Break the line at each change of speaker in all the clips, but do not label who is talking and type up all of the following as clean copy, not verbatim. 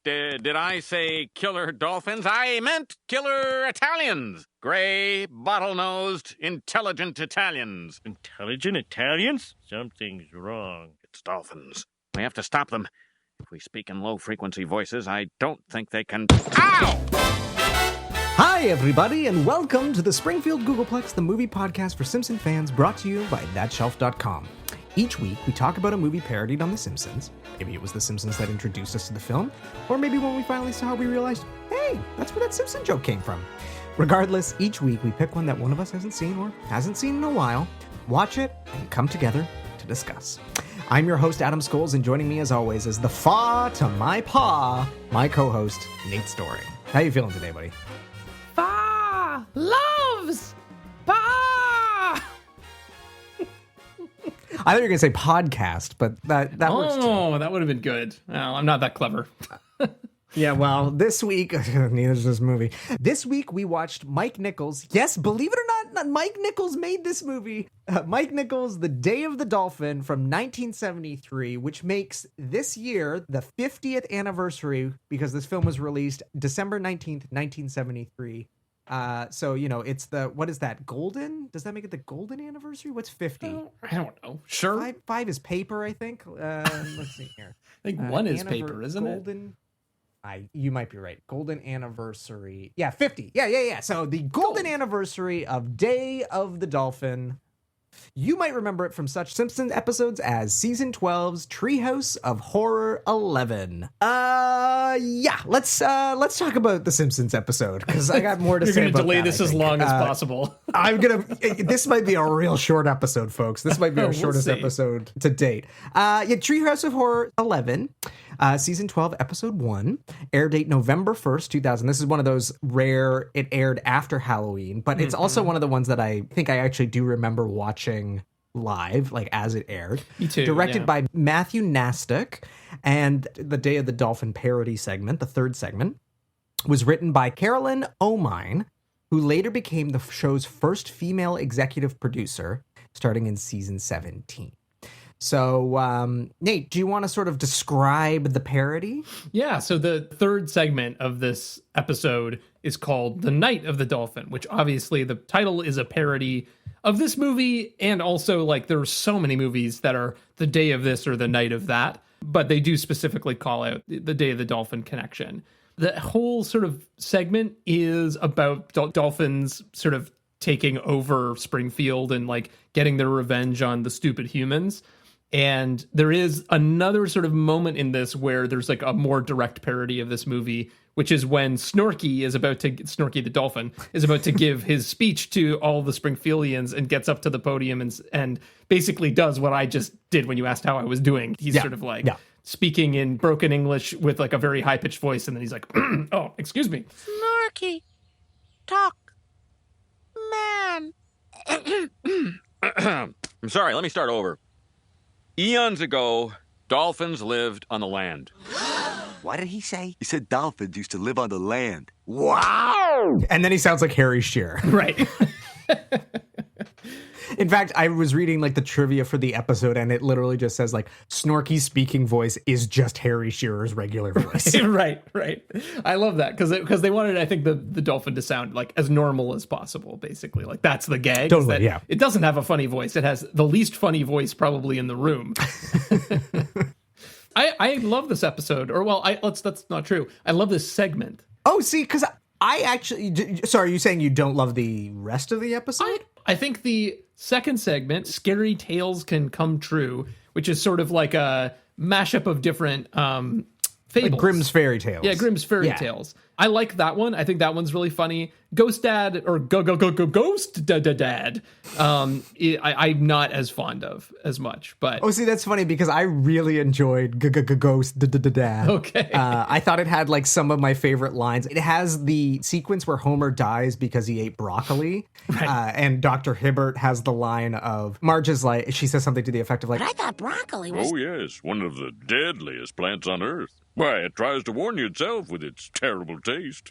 Did I say killer dolphins? I meant killer Italians. Gray, bottle-nosed, intelligent Italians.
Intelligent Italians? Something's wrong.
It's dolphins. We have to stop them. If we speak in low-frequency voices, I don't think they can... Ow!
Hi, everybody, and welcome to the Springfield Googleplex, the movie podcast for Simpson fans, brought to you by ThatShelf.com. Each week, we talk about a movie parodied on The Simpsons. Maybe it was The Simpsons that introduced us to the film, or maybe when we finally saw it, we realized, hey, that's where that Simpson joke came from. Regardless, each week we pick one that one of us hasn't seen or hasn't seen in a while, watch it, and come together to discuss. I'm your host, Adam Scholes, and joining me as always is the fa to my pa, my co-host, Nate Story. How you feeling today, buddy?
Fa loves pa.
I thought you were going to say podcast, but that works too.
Oh, that would have been good. Well, I'm not that clever.
Yeah, well, this week, neither is this movie. This week, we watched Mike Nichols. Yes, believe it or not, Mike Nichols made this movie. Mike Nichols' The Day of the Dolphin from 1973, which makes this year the 50th anniversary because this film was released December 19th, 1973. So, you know, it's the, what is that, golden? Does that make it the golden anniversary? What's 50?
I don't know. Sure.
Five is paper, I think. Let's see here.
I think one is paper, isn't
golden, you might be right. Golden anniversary. Yeah, 50. Yeah. So the golden anniversary of Day of the Dolphin. You might remember it from such Simpsons episodes as Season 12's Treehouse of Horror XI. Yeah, let's talk about the Simpsons episode because I got more to say about that.
You're going to delay this as long as possible.
This might be a real short episode, folks. This might be our shortest episode to date. Treehouse of Horror XI, Season 12, Episode 1, air date November 1st, 2000. This is one of those rare, it aired after Halloween, but it's also one of the ones that I think I actually do remember watching live, like as it aired.
Me too.
Directed by Matthew Nastuk, and the Day of the Dolphin parody segment, the third segment, was written by Carolyn O'Mine, who later became the show's first female executive producer, starting in season 17. So, Nate, do you want to sort of describe the parody?
Yeah, so the third segment of this episode is called The Night of the Dolphin, which obviously the title is a parody of this movie, and also, like, there are so many movies that are the day of this or the night of that, but they do specifically call out the Day of the Dolphin connection. The whole sort of segment is about dolphins sort of taking over Springfield and, like, getting their revenge on the stupid humans. And there is another sort of moment in this where there's like a more direct parody of this movie, which is when Snorky the dolphin is about to give his speech to all the Springfieldians and gets up to the podium and basically does what I just did when you asked how I was doing. He's sort of like speaking in broken English with like a very high pitched voice. And then he's like, oh, excuse me.
Snorky, talk, man.
I'm sorry, let me start over. Eons ago, dolphins lived on the land.
What did he say? He said dolphins used to live on the land. Wow!
And then he sounds like Harry Shearer.
Right.
In fact, I was reading like the trivia for the episode, and it literally just says like Snorky's speaking voice is just Harry Shearer's regular voice.
Right. I love that because they wanted, I think, the dolphin to sound like as normal as possible. Basically, like that's the gag.
Totally, yeah.
It doesn't have a funny voice. It has the least funny voice probably in the room. I love this episode, that's not true. I love this segment.
Oh, see, because I actually, sorry, are you saying you don't love the rest of the episode?
I think the second segment, Scary Tales Can Come True, which is sort of like a mashup of different fables.
Like Grimm's Fairy Tales.
Yeah, Grimm's Fairy Tales. I like that one. I think that one's really funny. Ghost Dad or Ghost Dad. I'm not as fond of as much, but
see, that's funny because I really enjoyed Ghost Dad.
Okay,
I thought it had like some of my favorite lines. It has the sequence where Homer dies because he ate broccoli, right. And Dr. Hibbert has the line of Marge is like, she says something to the effect of like,
but I thought broccoli was.
Oh yes, one of the deadliest plants on earth. Why, it tries to warn you itself with its terrible taste.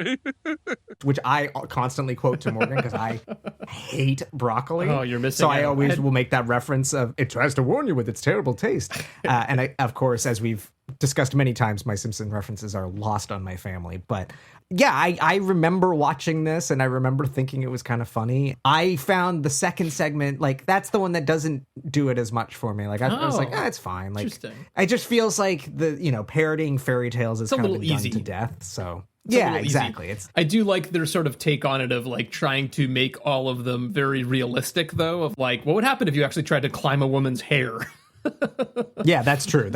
Which I constantly quote to Morgan because I hate broccoli.
Oh, you're missing
So
out.
I always will make that reference of it tries to warn you with its terrible taste. And of course, as we've discussed many times, my Simpson references are lost on my family. But yeah, I remember watching this and I remember thinking it was kind of funny. I found the second segment, like, that's the one that doesn't do it as much for me. Like, I was like, it's fine. Like, it just feels like parodying fairy tales is kind of been done to death. So yeah, exactly.
I do like their sort of take on it of like trying to make all of them very realistic, though, of like, what would happen if you actually tried to climb a woman's hair?
Yeah, that's true.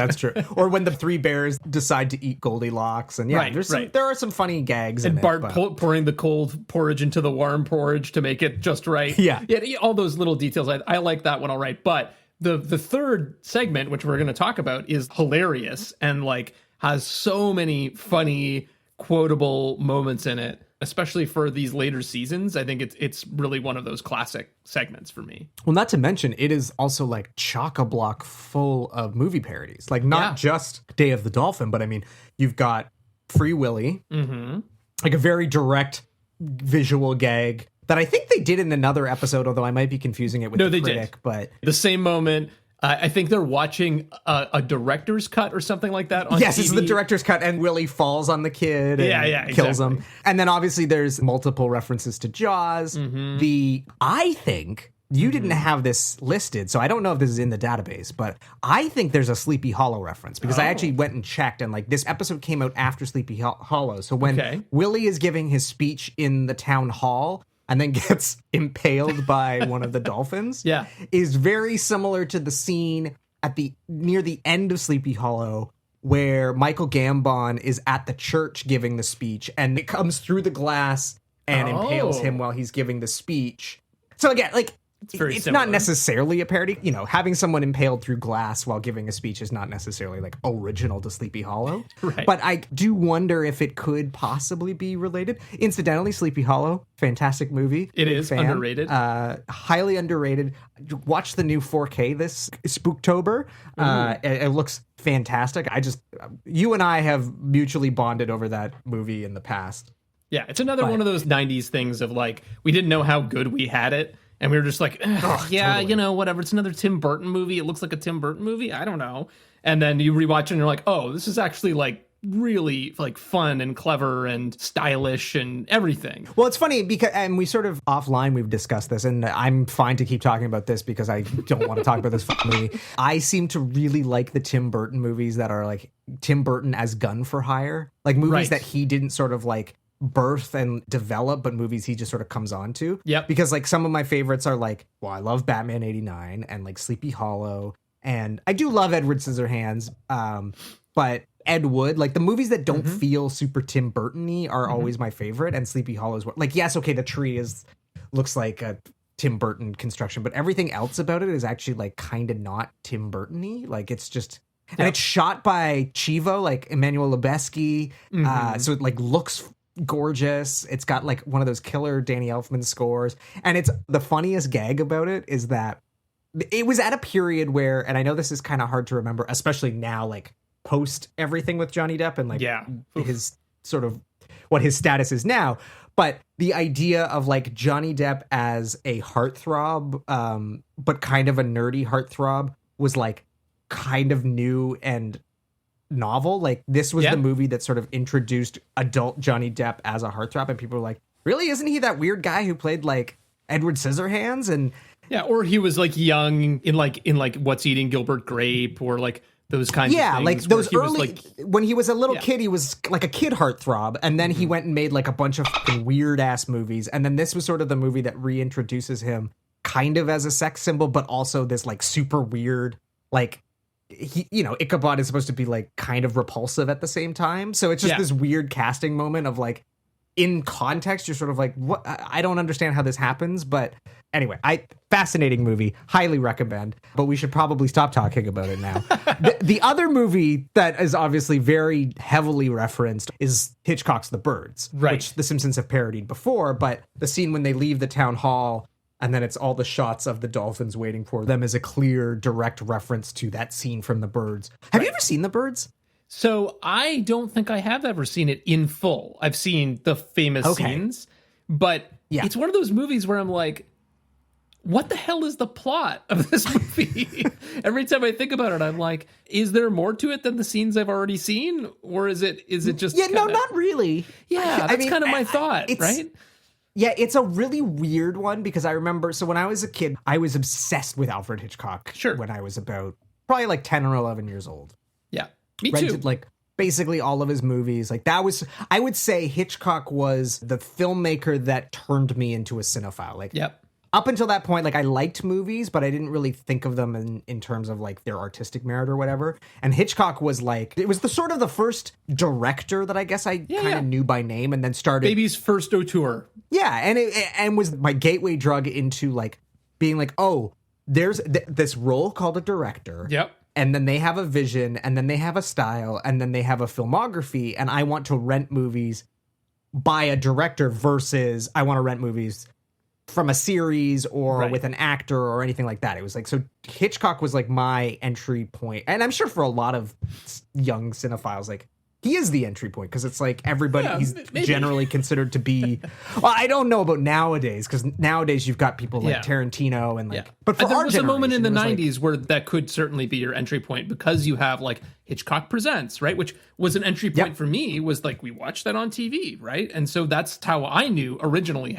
Or when the three bears decide to eat Goldilocks, and there are some funny gags.
And
in
Bart
it,
pouring the cold porridge into the warm porridge to make it just right.
Yeah,
all those little details. I like that one all right. But the third segment, which we're going to talk about, is hilarious and like has so many funny quotable moments in it. Especially for these later seasons, I think it's really one of those classic segments for me.
Well, not to mention, it is also like chock-a-block full of movie parodies. Like not just Day of the Dolphin, but I mean, you've got Free Willy, like a very direct visual gag that I think they did in another episode, although I might be confusing it with the critic. Did. But
the same moment. I think they're watching a director's cut or something like that on
Yes,
TV.
It's the director's cut, and Willie falls on the kid and kills him. And then obviously there's multiple references to Jaws. I think you didn't have this listed, so I don't know if this is in the database, but I think there's a Sleepy Hollow reference because I actually went and checked, and like this episode came out after Sleepy Hollow. So when Willie is giving his speech in the town hall, and then gets impaled by one of the dolphins, is very similar to the scene near the end of Sleepy Hollow where Michael Gambon is at the church giving the speech, and it comes through the glass and impales him while he's giving the speech. So again, like, it's not necessarily a parody. You know, having someone impaled through glass while giving a speech is not necessarily like original to Sleepy Hollow.
Right.
But I do wonder if it could possibly be related. Incidentally, Sleepy Hollow, fantastic movie.
It is underrated.
Highly underrated. Watch the new 4K this Spooktober. It looks fantastic. You and I have mutually bonded over that movie in the past.
Yeah, it's another one of those 90s things of like, we didn't know how good we had it. And we were just like, totally. You know, whatever. It's another Tim Burton movie. It looks like a Tim Burton movie. I don't know. And then you rewatch it and you're like, oh, this is actually like really like fun and clever and stylish and everything.
Well, it's funny because, and we sort of offline, we've discussed this, and I'm fine to keep talking about this because I don't want to talk about this movie. I seem to really like the Tim Burton movies that are like Tim Burton as gun for hire, like movies that he didn't sort of like birth and develop, but movies he just sort of comes on to.
Yep.
Because like some of my favorites are like, well, I love Batman 89 and like Sleepy Hollow, and I do love Edward Scissorhands, but Ed Wood, like the movies that don't feel super Tim Burton-y are always my favorite, and Sleepy Hollow is like, yes, okay, the tree looks like a Tim Burton construction, but everything else about it is actually like kind of not Tim Burton-y. Like it's just, and it's shot by Chivo, like Emmanuel Lubezki, so it like looks gorgeous. It's got like one of those killer Danny Elfman scores, and it's the funniest gag about it is that it was at a period where, and I know this is kind of hard to remember, especially now, like post everything with Johnny Depp and like his sort of what his status is now, but the idea of like Johnny Depp as a heartthrob, but kind of a nerdy heartthrob, was like kind of new and novel. Like this was the movie that sort of introduced adult Johnny Depp as a heartthrob, and people were like, really, isn't he that weird guy who played like Edward Scissorhands? And
or he was like young in like What's Eating Gilbert Grape, or like those kinds of things.
Like those early, when he was a little kid, he was like a kid heartthrob, and then he went and made like a bunch of fucking weird ass movies, and then this was sort of the movie that reintroduces him kind of as a sex symbol, but also this like super weird, like, he, you know, Ichabod is supposed to be like kind of repulsive at the same time. So it's just this weird casting moment of like, in context, you're sort of like, what? I don't understand how this happens. But anyway, fascinating movie, highly recommend. But we should probably stop talking about it now. The other movie that is obviously very heavily referenced is Hitchcock's The Birds, which The Simpsons have parodied before. But the scene when they leave the town hall, and then it's all the shots of the dolphins waiting for them, is a clear, direct reference to that scene from The Birds. Have you ever seen The Birds?
So I don't think I have ever seen it in full. I've seen the famous scenes, but it's one of those movies where I'm like, what the hell is the plot of this movie? Every time I think about it, I'm like, is there more to it than the scenes I've already seen? Or is it just...
Yeah, no, not really.
Yeah, that's kind of my thought, right?
Yeah, it's a really weird one because I remember, so when I was a kid, I was obsessed with Alfred Hitchcock.
Sure.
When I was about probably like 10 or 11 years old.
Yeah, me too.
Rented like basically all of his movies. Like that was, I would say Hitchcock was the filmmaker that turned me into a cinephile. Like,
yep.
Up until that point, like I liked movies, but I didn't really think of them in terms of like their artistic merit or whatever. And Hitchcock was like, it was the sort of the first director that I guess I kind of knew by name and then started.
Baby's first auteur.
Yeah, and was my gateway drug into like being like, oh, there's this role called a director.
Yep.
And then they have a vision, and then they have a style, and then they have a filmography, and I want to rent movies by a director versus I want to rent movies from a series or with an actor or anything like that. It was like, so Hitchcock was like my entry point. And I'm sure for a lot of young cinephiles, like he is the entry point because it's like everybody, he's generally considered to be, well, I don't know about nowadays because nowadays you've got people like Tarantino and like, but for
there was a moment in the 90s where that could certainly be your entry point because you have like Hitchcock Presents, right? Which was an entry point for me, was like we watched that on TV, right? And so that's how I knew originally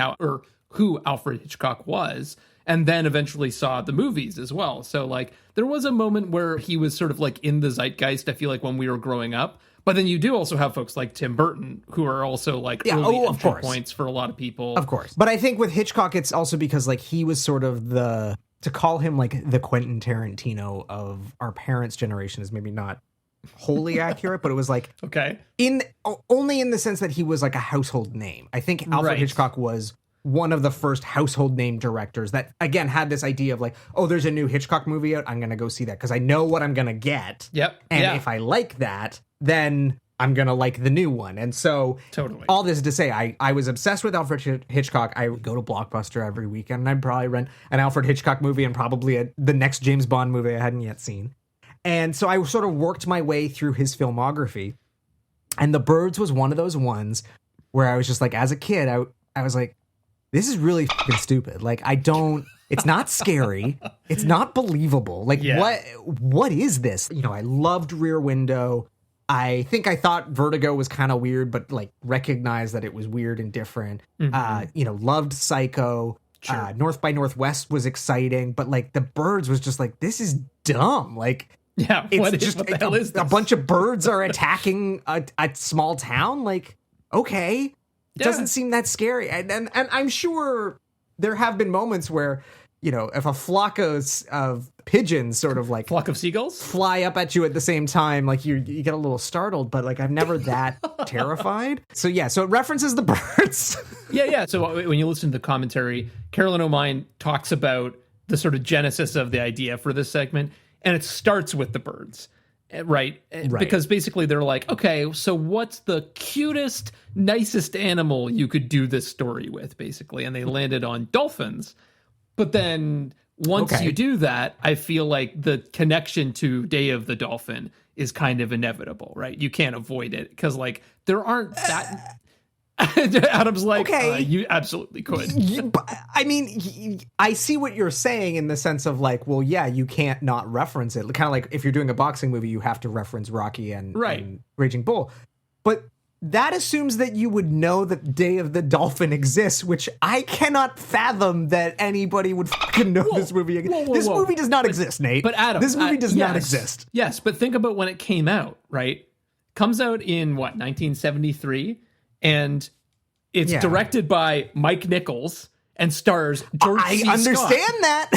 who Alfred Hitchcock was, and then eventually saw the movies as well. So like there was a moment where he was sort of like in the zeitgeist, I feel like, when we were growing up. But then you do also have folks like Tim Burton who are also like early entry points for a lot of people.
Of course. But I think with Hitchcock, it's also because like he was sort of to call him like the Quentin Tarantino of our parents' generation is maybe not wholly accurate, but it was like only in the sense that he was like a household name. I think Alfred Hitchcock was one of the first household name directors that, again, had this idea of like, oh, there's a new Hitchcock movie out. I'm going to go see that because I know what I'm going to get.
Yep.
And if I like that, then I'm going to like the new one. And so all this to say, I was obsessed with Alfred Hitchcock. I would go to Blockbuster every weekend and I'd probably rent an Alfred Hitchcock movie and probably the next James Bond movie I hadn't yet seen. And so I sort of worked my way through his filmography. And The Birds was one of those ones where I was just like, as a kid, I was like, this is really fucking stupid. Like, it's not scary. It's not believable. Like, what is this? You know, I loved Rear Window. I think I thought Vertigo was kind of weird, but like recognized that it was weird and different. Loved Psycho. Sure. North by Northwest was exciting, but like The Birds was just like, this is dumb. Like,
what the hell is this?
A bunch of birds are attacking a small town. Like, okay. It doesn't seem that scary. And I'm sure there have been moments where, you know, if a flock of pigeons sort of like...
Flock of seagulls?
Fly up at you at the same time, like you get a little startled, but like I'm never that terrified. So it references The Birds.
Yeah. So when you listen to the commentary, Carolyn O'Mine talks about the sort of genesis of the idea for this segment, and it starts with The Birds. Right. Because basically they're like, okay, so what's the cutest, nicest animal you could do this story with, basically? And they landed on dolphins. But then once you do that, I feel like the connection to Day of the Dolphin is kind of inevitable, right? You can't avoid it because like there aren't that... Adam's like, you absolutely could.
I mean, I see what you're saying in the sense of like, well, yeah, you can't not reference it. Kind of like if you're doing a boxing movie, you have to reference Rocky and Raging Bull. But that assumes that you would know that Day of the Dolphin exists, which I cannot fathom that anybody would fucking know this movie. This movie does not exist, Nate.
But Adam,
this movie does not exist.
Yes, but think about when it came out, right? Comes out in 1973. And it's directed by Mike Nichols and stars George C. Scott.
I understand that.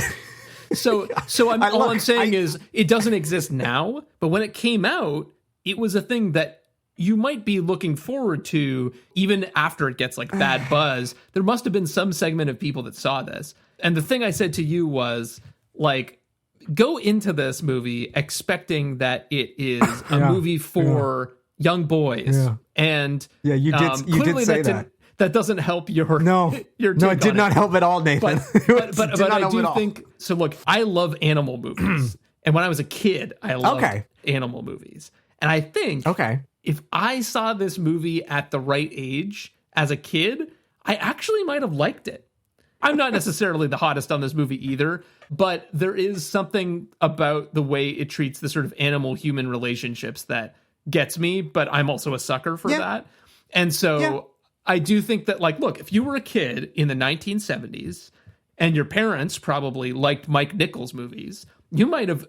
So all I'm saying is it doesn't exist now, but when it came out, it was a thing that you might be looking forward to even after it gets like bad buzz. There must have been some segment of people that saw this. And the thing I said to you was like, go into this movie expecting that it is a movie for young boys. And
you did say that.
That doesn't help your
it did not help at all, Nathan.
But I do think so. Look, I love animal movies, and when I was a kid, I loved animal movies. And I think if I saw this movie at the right age as a kid, I actually might have liked it. I'm not necessarily the hottest on this movie either, but there is something about the way it treats the sort of animal-human relationships that gets me, but I'm also a sucker for that. And so I do think that, like, look, if you were a kid in the 1970s and your parents probably liked Mike Nichols movies, you might have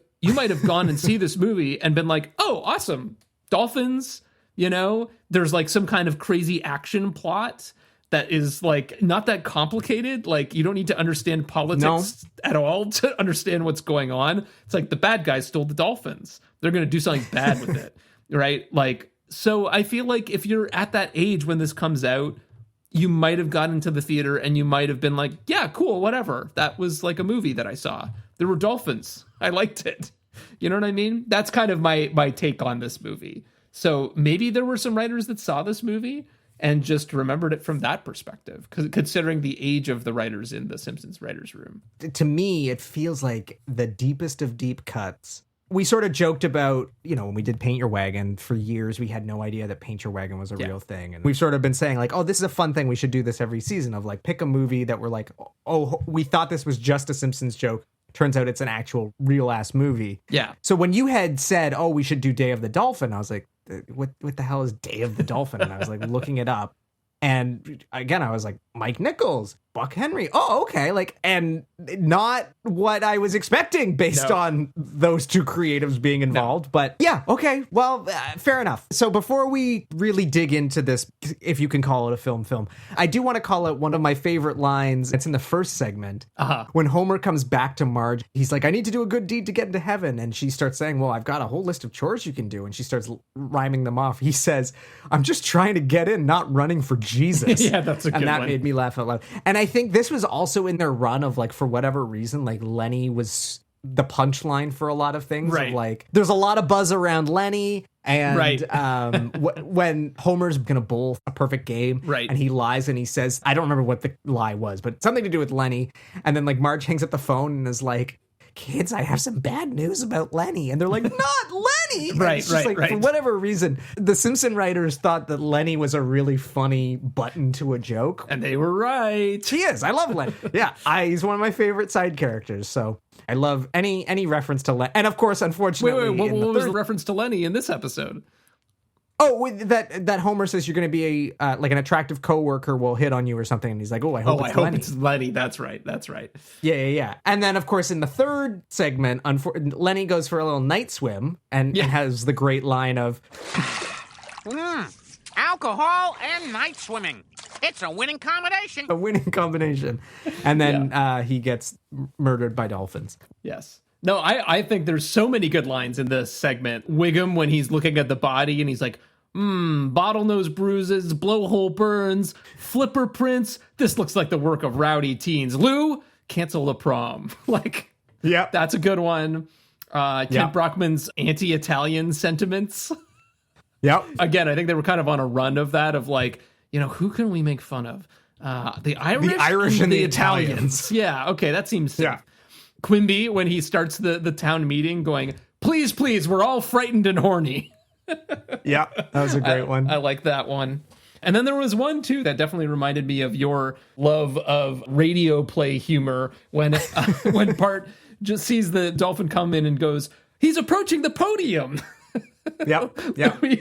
gone and see this movie and been like, oh, awesome, dolphins, you know, there's like some kind of crazy action plot that is like not that complicated. Like, you don't need to understand politics at all to understand what's going on. It's like the bad guys stole the dolphins. They're going to do something bad with it. Right. Like, so I feel like if you're at that age when this comes out, you might have gotten into the theater and you might have been like, yeah, cool, whatever. That was like a movie that I saw. There were dolphins. I liked it. You know what I mean? That's kind of my take on this movie. So maybe there were some writers that saw this movie and just remembered it from that perspective, considering the age of the writers in the Simpsons writers' room.
To me, it feels like the deepest of deep cuts. We sort of joked about, you know, when we did Paint Your Wagon, for years we had no idea that Paint Your Wagon was a real thing. And we've sort of been saying like, oh, this is a fun thing. We should do this every season, of like, pick a movie that we're like, oh, we thought this was just a Simpsons joke. Turns out it's an actual real ass movie.
Yeah.
So when you had said, oh, we should do Day of the Dolphin, I was like, what the hell is Day of the Dolphin? And I was like looking it up. And again, I was like, Mike Nichols, Buck Henry. Oh, okay. Like, and not what I was expecting based on those two creatives being involved. But yeah, okay. Well, fair enough. So before we really dig into this, if you can call it a film, I do want to call it one of my favorite lines. It's in the first segment. When Homer comes back to Marge, he's like, I need to do a good deed to get into heaven. And she starts saying, well, I've got a whole list of chores you can do. And she starts rhyming them off. He says, I'm just trying to get in, not running for Jesus.
Yeah, that's a good one.
And that made me laugh out loud. And I think this was also in their run of like, for whatever reason, like Lenny was the punchline for a lot of things.
Right.
Of like, there's a lot of buzz around Lenny. And when Homer's gonna bowl a perfect game,
right,
and he lies and he says, I don't remember what the lie was, but something to do with Lenny. And then like Marge hangs up the phone and is like, kids, I have some bad news about Lenny. And they're like, not Lenny.
Right.
For whatever reason, the Simpson writers thought that Lenny was a really funny button to a joke.
And they were right.
He is. I love Lenny. Yeah, he's one of my favorite side characters. So I love any reference to Lenny. And of course, unfortunately...
Wait, what was the reference to Lenny in this episode?
Oh, that Homer says you're going to be a like an attractive coworker will hit on you or something, and he's like, I hope
it's Lenny. That's right.
Yeah. And then, of course, in the third segment, Lenny goes for a little night swim and has the great line of,
alcohol and night swimming. It's a winning combination.
And then he gets murdered by dolphins.
Yes. No, I think there's so many good lines in this segment. Wiggum, when he's looking at the body and he's like, bottlenose bruises, blowhole burns, flipper prints. This looks like the work of rowdy teens. Lou, cancel the prom. Like,
yeah,
that's a good one. Kent Brockman's anti-Italian sentiments.
Yep.
Again, I think they were kind of on a run of that, of like, you know, who can we make fun of? The Irish
and the Italians.
Yeah, okay, that seems safe.
Yeah.
Quimby, when he starts the town meeting going, please, we're all frightened and horny.
Yeah, that was a great one.
I like that one. And then there was one, too, that definitely reminded me of your love of radio play humor when Bart just sees the dolphin come in and goes, he's approaching the podium.
Yep.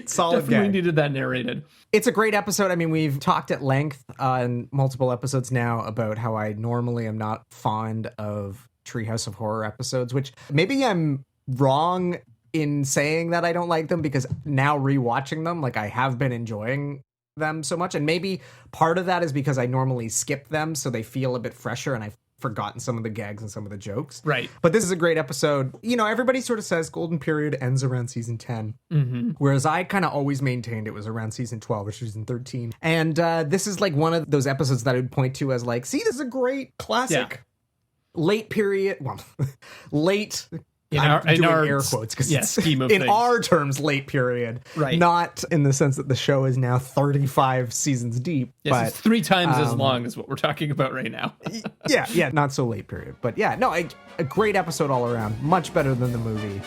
Solid
definitely
gag.
Needed that narrated.
It's a great episode. I mean, we've talked at length on multiple episodes now about how I normally am not fond of Treehouse of Horror episodes, which maybe I'm wrong in saying that I don't like them, because now rewatching them, like, I have been enjoying them so much. And maybe part of that is because I normally skip them, so they feel a bit fresher and I've forgotten some of the gags and some of the jokes.
Right.
But this is a great episode. You know, everybody sort of says golden period ends around season 10, whereas I kind of always maintained it was around season 12 or season 13. And this is like one of those episodes that I would point to as like, see, this is a great classic late period. Well, late.
In
I'm doing
our
air quotes because it's
scheme of
in
things.
our terms late period,
right?
Not in the sense that the show is now 35 seasons deep.
Yes,
but
it's 3 times as long as what we're talking about right now.
yeah, not so late period, but yeah, no, a great episode all around, much better than the movie.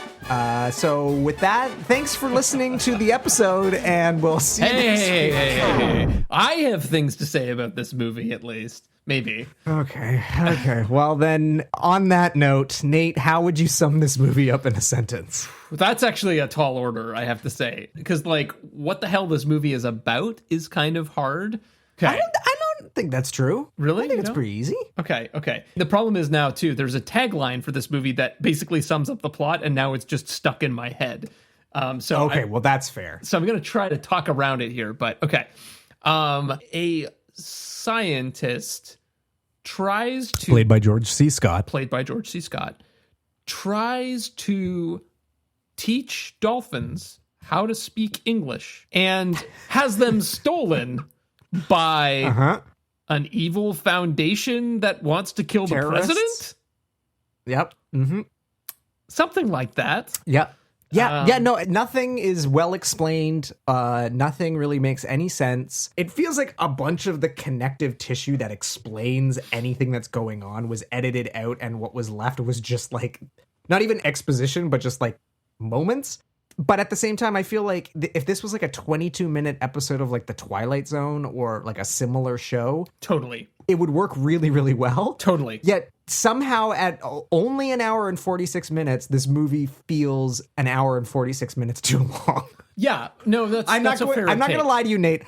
So with that, thanks for listening to the episode, and we'll see you next week.
Hey. I have things to say about this movie, at least. maybe.
Okay. Well, then, on that note, Nate, how would you sum this movie up in a sentence?
That's actually a tall order, I have to say, because like what the hell this movie is about is kind of hard. Okay.
I don't think that's true.
Really?
I think it's pretty easy.
Okay. The problem is now, too, there's a tagline for this movie that basically sums up the plot, and now it's just stuck in my head. Well, that's fair. So I'm going to try to talk around it here, but okay. A scientist tries to...
Played by George C. Scott,
tries to teach dolphins how to speak English and has them stolen by an evil foundation that wants to kill
Terrorists?
the president?
Yep. Mm-hmm.
Something like that.
Yep. No, nothing is well explained. Nothing really makes any sense. It feels like a bunch of the connective tissue that explains anything that's going on was edited out, and what was left was just like, not even exposition, but just like moments. But at the same time, I feel like if this was like a 22-minute episode of like The Twilight Zone or like a similar show,
Totally.
it would work really, really well.
Totally.
Yet somehow at only an hour and 46 minutes, this movie feels an hour and 46 minutes too long.
Yeah. No, that's
I'm not
a fair
going
take.
to lie to you, Nate.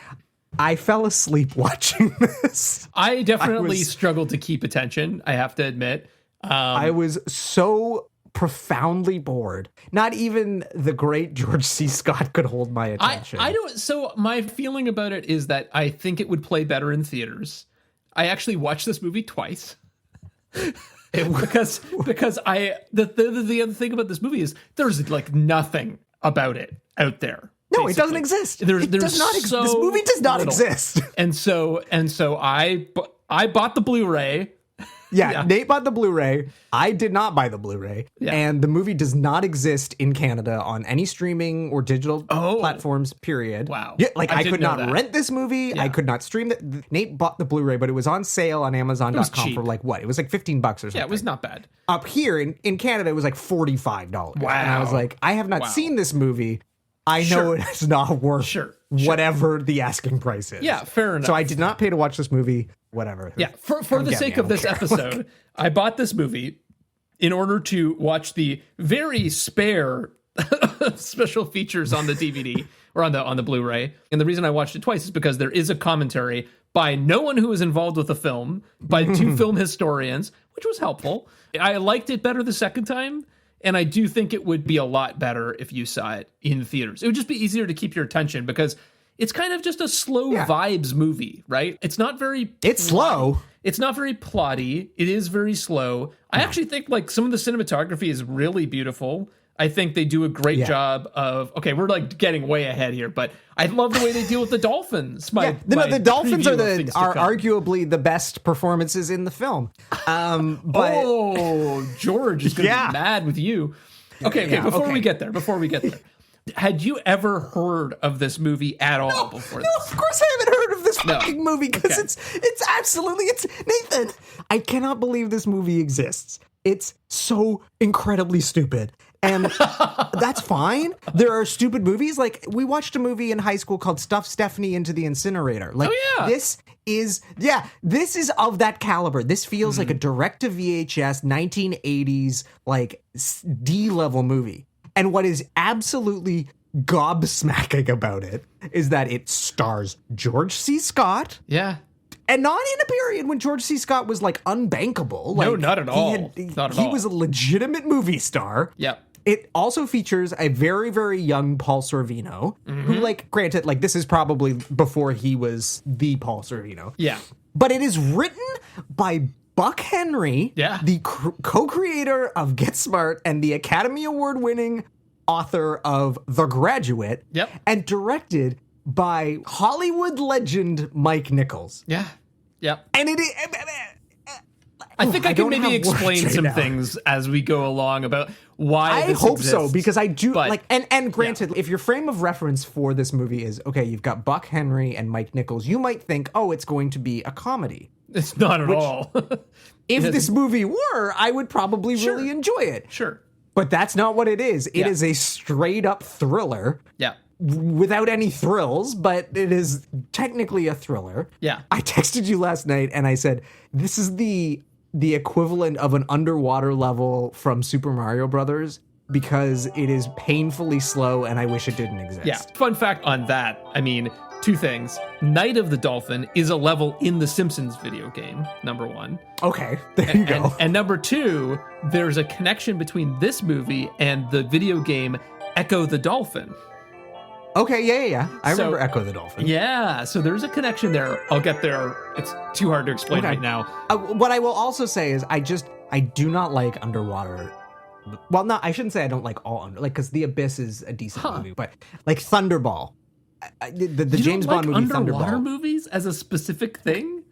I fell asleep watching this.
I definitely struggled to keep attention, I have to admit.
I was so profoundly bored. Not even the great George C. Scott could hold my attention.
I don't. So my feeling about it is that I think it would play better in theaters. I actually watched this movie twice. because the other thing about this movie is there's like nothing about it out there.
No,
basically.
it doesn't exist.
There's
does not
so
this movie does not
little.
exist.
And so I bought the Blu-ray.
Yeah, Nate bought the Blu-ray. I did not buy the Blu-ray. Yeah. And the movie does not exist in Canada on any streaming or digital platforms, period.
Wow.
Yeah, like I could not rent this movie.
Yeah.
I could not stream it. Nate bought the Blu-ray, but it was on sale on Amazon.com for like what? It was like $15 or something.
Yeah, it was not bad.
Up here in Canada, it was like $45.
Wow.
And I was like, I have not seen this movie. I know it's not worth whatever the asking price is.
Yeah, fair enough.
So I did not pay to watch this movie, whatever.
Yeah, for the sake of this episode, I bought this movie in order to watch the very spare special features on the DVD or on the Blu-ray. And the reason I watched it twice is because there is a commentary by no one who was involved with the film, by two film historians, which was helpful. I liked it better the second time. And I do think it would be a lot better if you saw it in theaters. It would just be easier to keep your attention because it's kind of just a slow vibes movie, right? It's not very...
It's slow.
It's not very plotty. It is very slow. I actually think like some of the cinematography is really beautiful. I think they do a great job of... Okay, we're like getting way ahead here, but I love the way they deal with the dolphins.
The dolphins are arguably the best performances in the film. But
George is going to be mad with you. Okay, before we get there, had you ever heard of this movie at all before this?
No, of course I haven't heard of this fucking movie because it's absolutely Nathan. I cannot believe this movie exists. It's so incredibly stupid. And that's fine. There are stupid movies. Like, we watched a movie in high school called Stuff Stephanie into the Incinerator. Like, this is of that caliber. This feels like a direct-to-VHS 1980s, like, D-level movie. And what is absolutely gobsmacking about it is that it stars George C. Scott.
Yeah.
And not in a period when George C. Scott was, like, unbankable. Like,
no, not at all.
He was a legitimate movie star.
Yeah.
It also features a very, very young Paul Sorvino, who, like, granted, like, this is probably before he was the Paul Sorvino.
Yeah.
But it is written by Buck Henry, the co-creator of Get Smart and the Academy Award-winning author of The Graduate, and directed by Hollywood legend Mike Nichols.
Yeah. Yep.
And it is...
I think I can maybe explain some things as we go along about why
I
this
hope
exists.
so, because I do like, and granted, if your frame of reference for this movie is, okay, you've got Buck Henry and Mike Nichols, you might think, oh, it's going to be a comedy.
It's not at all.
If this movie were, I would probably really enjoy it.
Sure.
But that's not what it is. It is a straight up thriller.
Yeah.
without any thrills, but it is technically a thriller.
Yeah.
I texted you last night and I said, this is the equivalent of an underwater level from Super Mario Brothers because it is painfully slow and I wish it didn't exist.
Yeah. Fun fact on that, I mean, two things. Night of the Dolphin is a level in the Simpsons video game, number one.
Okay, there you go.
And number two, there's a connection between this movie and the video game Echo the Dolphin.
Okay, yeah. I remember Echo the Dolphin.
Yeah, so there's a connection there. I'll get there. It's too hard to explain right now.
What I will also say is I do not like underwater. Well, no, I shouldn't say I don't like all because The Abyss is a decent movie, but like Thunderball, the James Bond movie
underwater
Thunderball.
movies as a specific thing?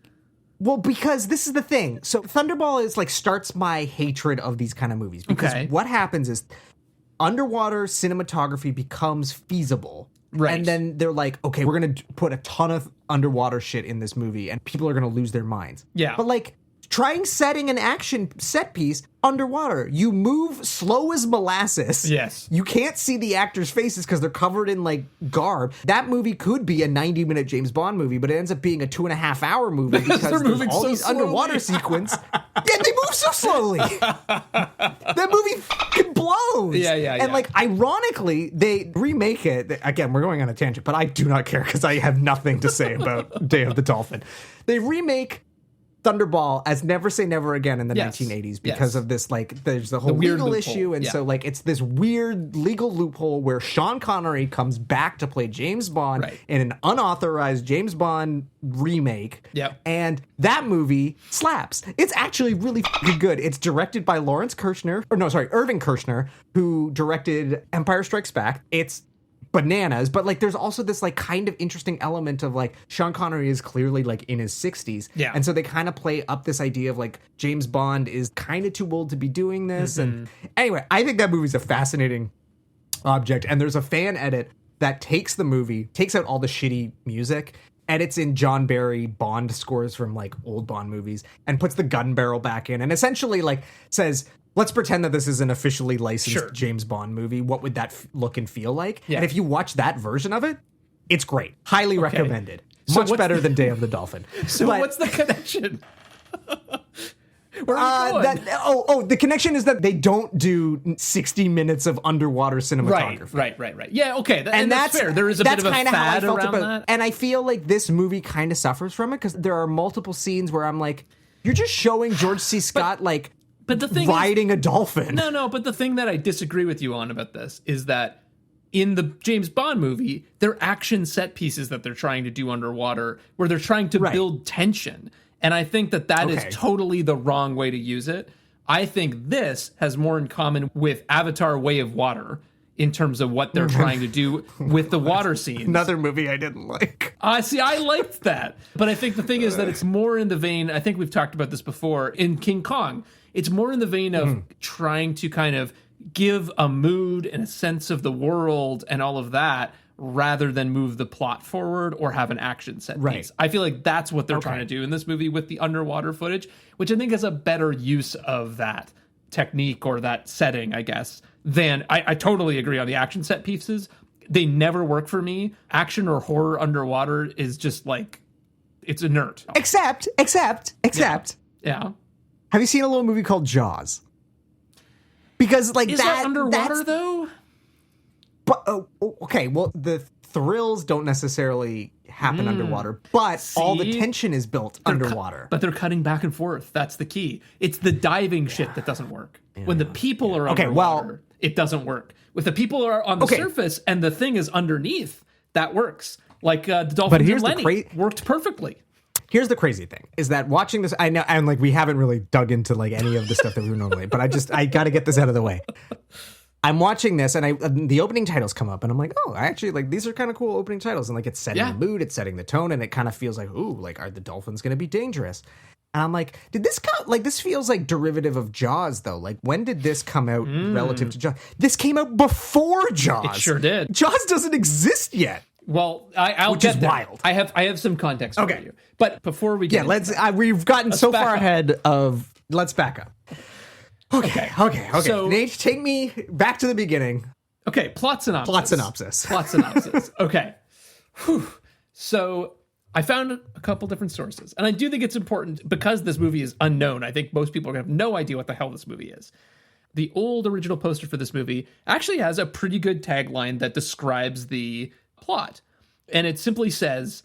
Well, because this is the thing. So Thunderball is starts my hatred of these kind of movies because what happens is underwater cinematography becomes feasible.
Right.
And then they're like, okay, we're going to put a ton of underwater shit in this movie and people are going to lose their minds.
Yeah.
But trying setting an action set piece underwater. You move slow as molasses.
Yes.
You can't see the actors' faces because they're covered in garb. That movie could be a 90-minute James Bond movie, but it ends up being a 2.5-hour movie because
they're moving
all
so
these
slowly.
underwater sequence. Yeah, they move so slowly. That movie fucking blows.
Yeah.
And ironically, they remake it. Again, we're going on a tangent, but I do not care because I have nothing to say about Day of the Dolphin. They remake Thunderball as Never Say Never Again in the 1980s because of this, there's the whole
weird
legal
loophole.
issue. And so, it's this weird legal loophole where Sean Connery comes back to play James Bond in an unauthorized James Bond remake.
Yep.
And that movie slaps. It's actually really fucking good. It's directed by Irving Kershner, who directed Empire Strikes Back. It's bananas, but there's also this kind of interesting element of Sean Connery is clearly in his 60s, and so they kind of play up this idea of James Bond is kind of too old to be doing this. And anyway, I think that movie's a fascinating object, and there's a fan edit that takes the movie, takes out all the shitty music, edits in John Barry Bond scores from old Bond movies, and puts the gun barrel back in, and essentially says, let's pretend that this is an officially licensed James Bond movie. What would that look and feel like? Yeah. And if you watch that version of it, it's great. Highly recommended. Much better than Day of the Dolphin.
So what's the connection? Where are we going?
The connection is that they don't do 60 minutes of underwater cinematography.
Right. Yeah, okay. And that's fair. There is a bit of a fad around that.
And I feel like this movie kind of suffers from it because there are multiple scenes where I'm you're just showing George C. Scott
but the thing
riding a dolphin.
No, but the thing that I disagree with you on about this is that in the James Bond movie, they're action set pieces that they're trying to do underwater where they're trying to build tension. And I think that is totally the wrong way to use it. I think this has more in common with Avatar: Way of Water in terms of what they're trying to do with the water scenes.
Another movie I didn't like.
See, I liked that. But I think the thing is that it's more in the vein, I think we've talked about this before, in King Kong. It's more in the vein of trying to kind of give a mood and a sense of the world and all of that rather than move the plot forward or have an action set piece. I feel like that's what they're trying to do in this movie with the underwater footage, which I think is a better use of that technique or that setting, I guess, than I totally agree on the action set pieces. They never work for me. Action or horror underwater is just it's inert.
Except.
Yeah.
Have you seen a little movie called Jaws? Because
is that underwater though?
But okay, well the thrills don't necessarily happen underwater, but all the tension is built underwater.
But they're cutting back and forth. That's the key. It's the diving shit that doesn't work. When the people are underwater, it doesn't work. If the people are on the surface and the thing is underneath, that works. The Dolphins and Lenny worked perfectly.
Here's the crazy thing, is that watching this, I know, and we haven't really dug into any of the stuff that we would normally, but I got to get this out of the way. I'm watching this and the opening titles come up and I'm actually these are kind of cool opening titles. And it's setting the mood, it's setting the tone, and it kind of feels are the dolphins going to be dangerous? And I'm did this come, this feels like derivative of Jaws though. When did this come out relative to Jaws? This came out before Jaws.
It sure did.
Jaws doesn't exist yet.
Well, I'll
which
get
is
there.
wild.
I have some context for you. But before we get
we've gotten so far ahead of. Let's back up. Okay.
So,
Nate, take me back to the beginning.
Okay, plot synopsis. Plot synopsis. Okay. Whew. So I found a couple different sources, and I do think it's important because this movie is unknown. I think most people have no idea what the hell this movie is. The old original poster for this movie actually has a pretty good tagline that describes the plot. And it simply says,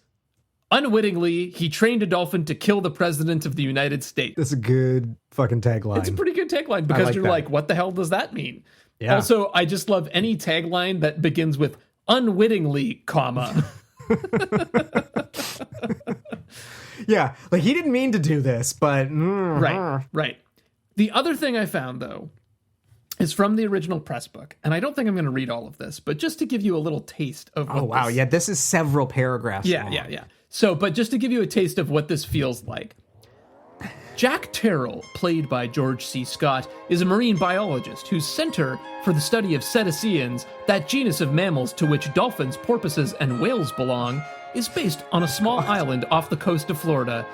unwittingly, he trained a dolphin to kill the president of the United States.
That's a good fucking tagline.
It's a pretty good tagline because you're
that.
like, what the hell does that mean?
Yeah.
Also, I just love any tagline that begins with unwittingly, comma.
Yeah, like he didn't mean to do this, but...
Right. The other thing I found, though, is from the original press book. And I don't think I'm going to read all of this, but just to give you a little taste of what
wow. Yeah, this is several paragraphs long.
Yeah. So, but just to give you a taste of what this feels like. Jack Terrell, played by George C. Scott, is a marine biologist whose center for the study of cetaceans, that genus of mammals to which dolphins, porpoises, and whales belong, is based on a small island off the coast of Florida.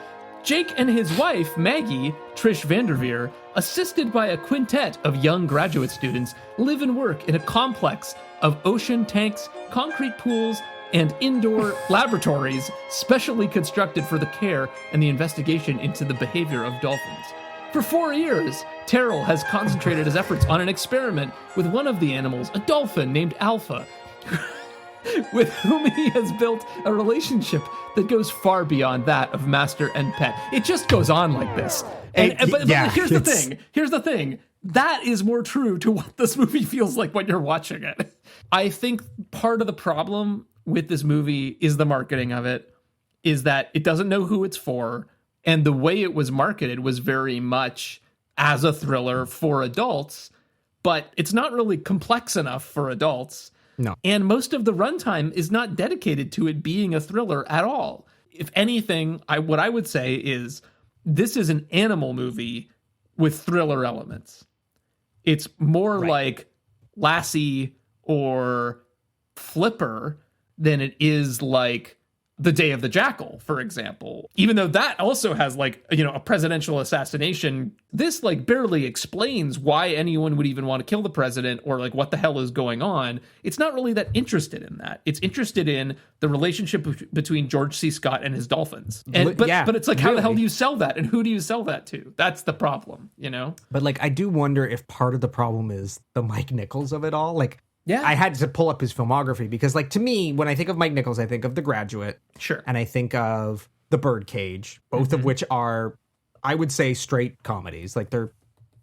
Jake and his wife, Maggie, Trish Vanderveer, assisted by a quintet of young graduate students, live and work in a complex of ocean tanks, concrete pools, and indoor laboratories specially constructed for the care and the investigation into the behavior of dolphins. For 4 years, Terrell has concentrated his efforts on an experiment with one of the animals, a dolphin named Alpha, with whom he has built a relationship that goes far beyond that of master and pet. It just goes on like this. But here's the thing. That is more true to what this movie feels like when you're watching it. I think part of the problem with this movie is the marketing of it, is that it doesn't know who it's for, and the way it was marketed was very much as a thriller for adults, but it's not really complex enough for adults.
No.
And most of the runtime is not dedicated to it being a thriller at all. If anything, what I would say is this is an animal movie with thriller elements. It's more like Lassie or Flipper than it is like The Day of the Jackal, for example. Even though that also has a presidential assassination, this barely explains why anyone would even want to kill the president or what the hell is going on. It's not really that interested in that. It's interested in the relationship between George C. Scott and his dolphins. But it's how the hell do you sell that? And who do you sell that to? That's the problem, But
I do wonder if part of the problem is the Mike Nichols of it all.
Yeah.
I had to pull up his filmography because, to me, when I think of Mike Nichols, I think of The Graduate.
Sure.
And I think of The Birdcage, both of which are, I would say, straight comedies. They're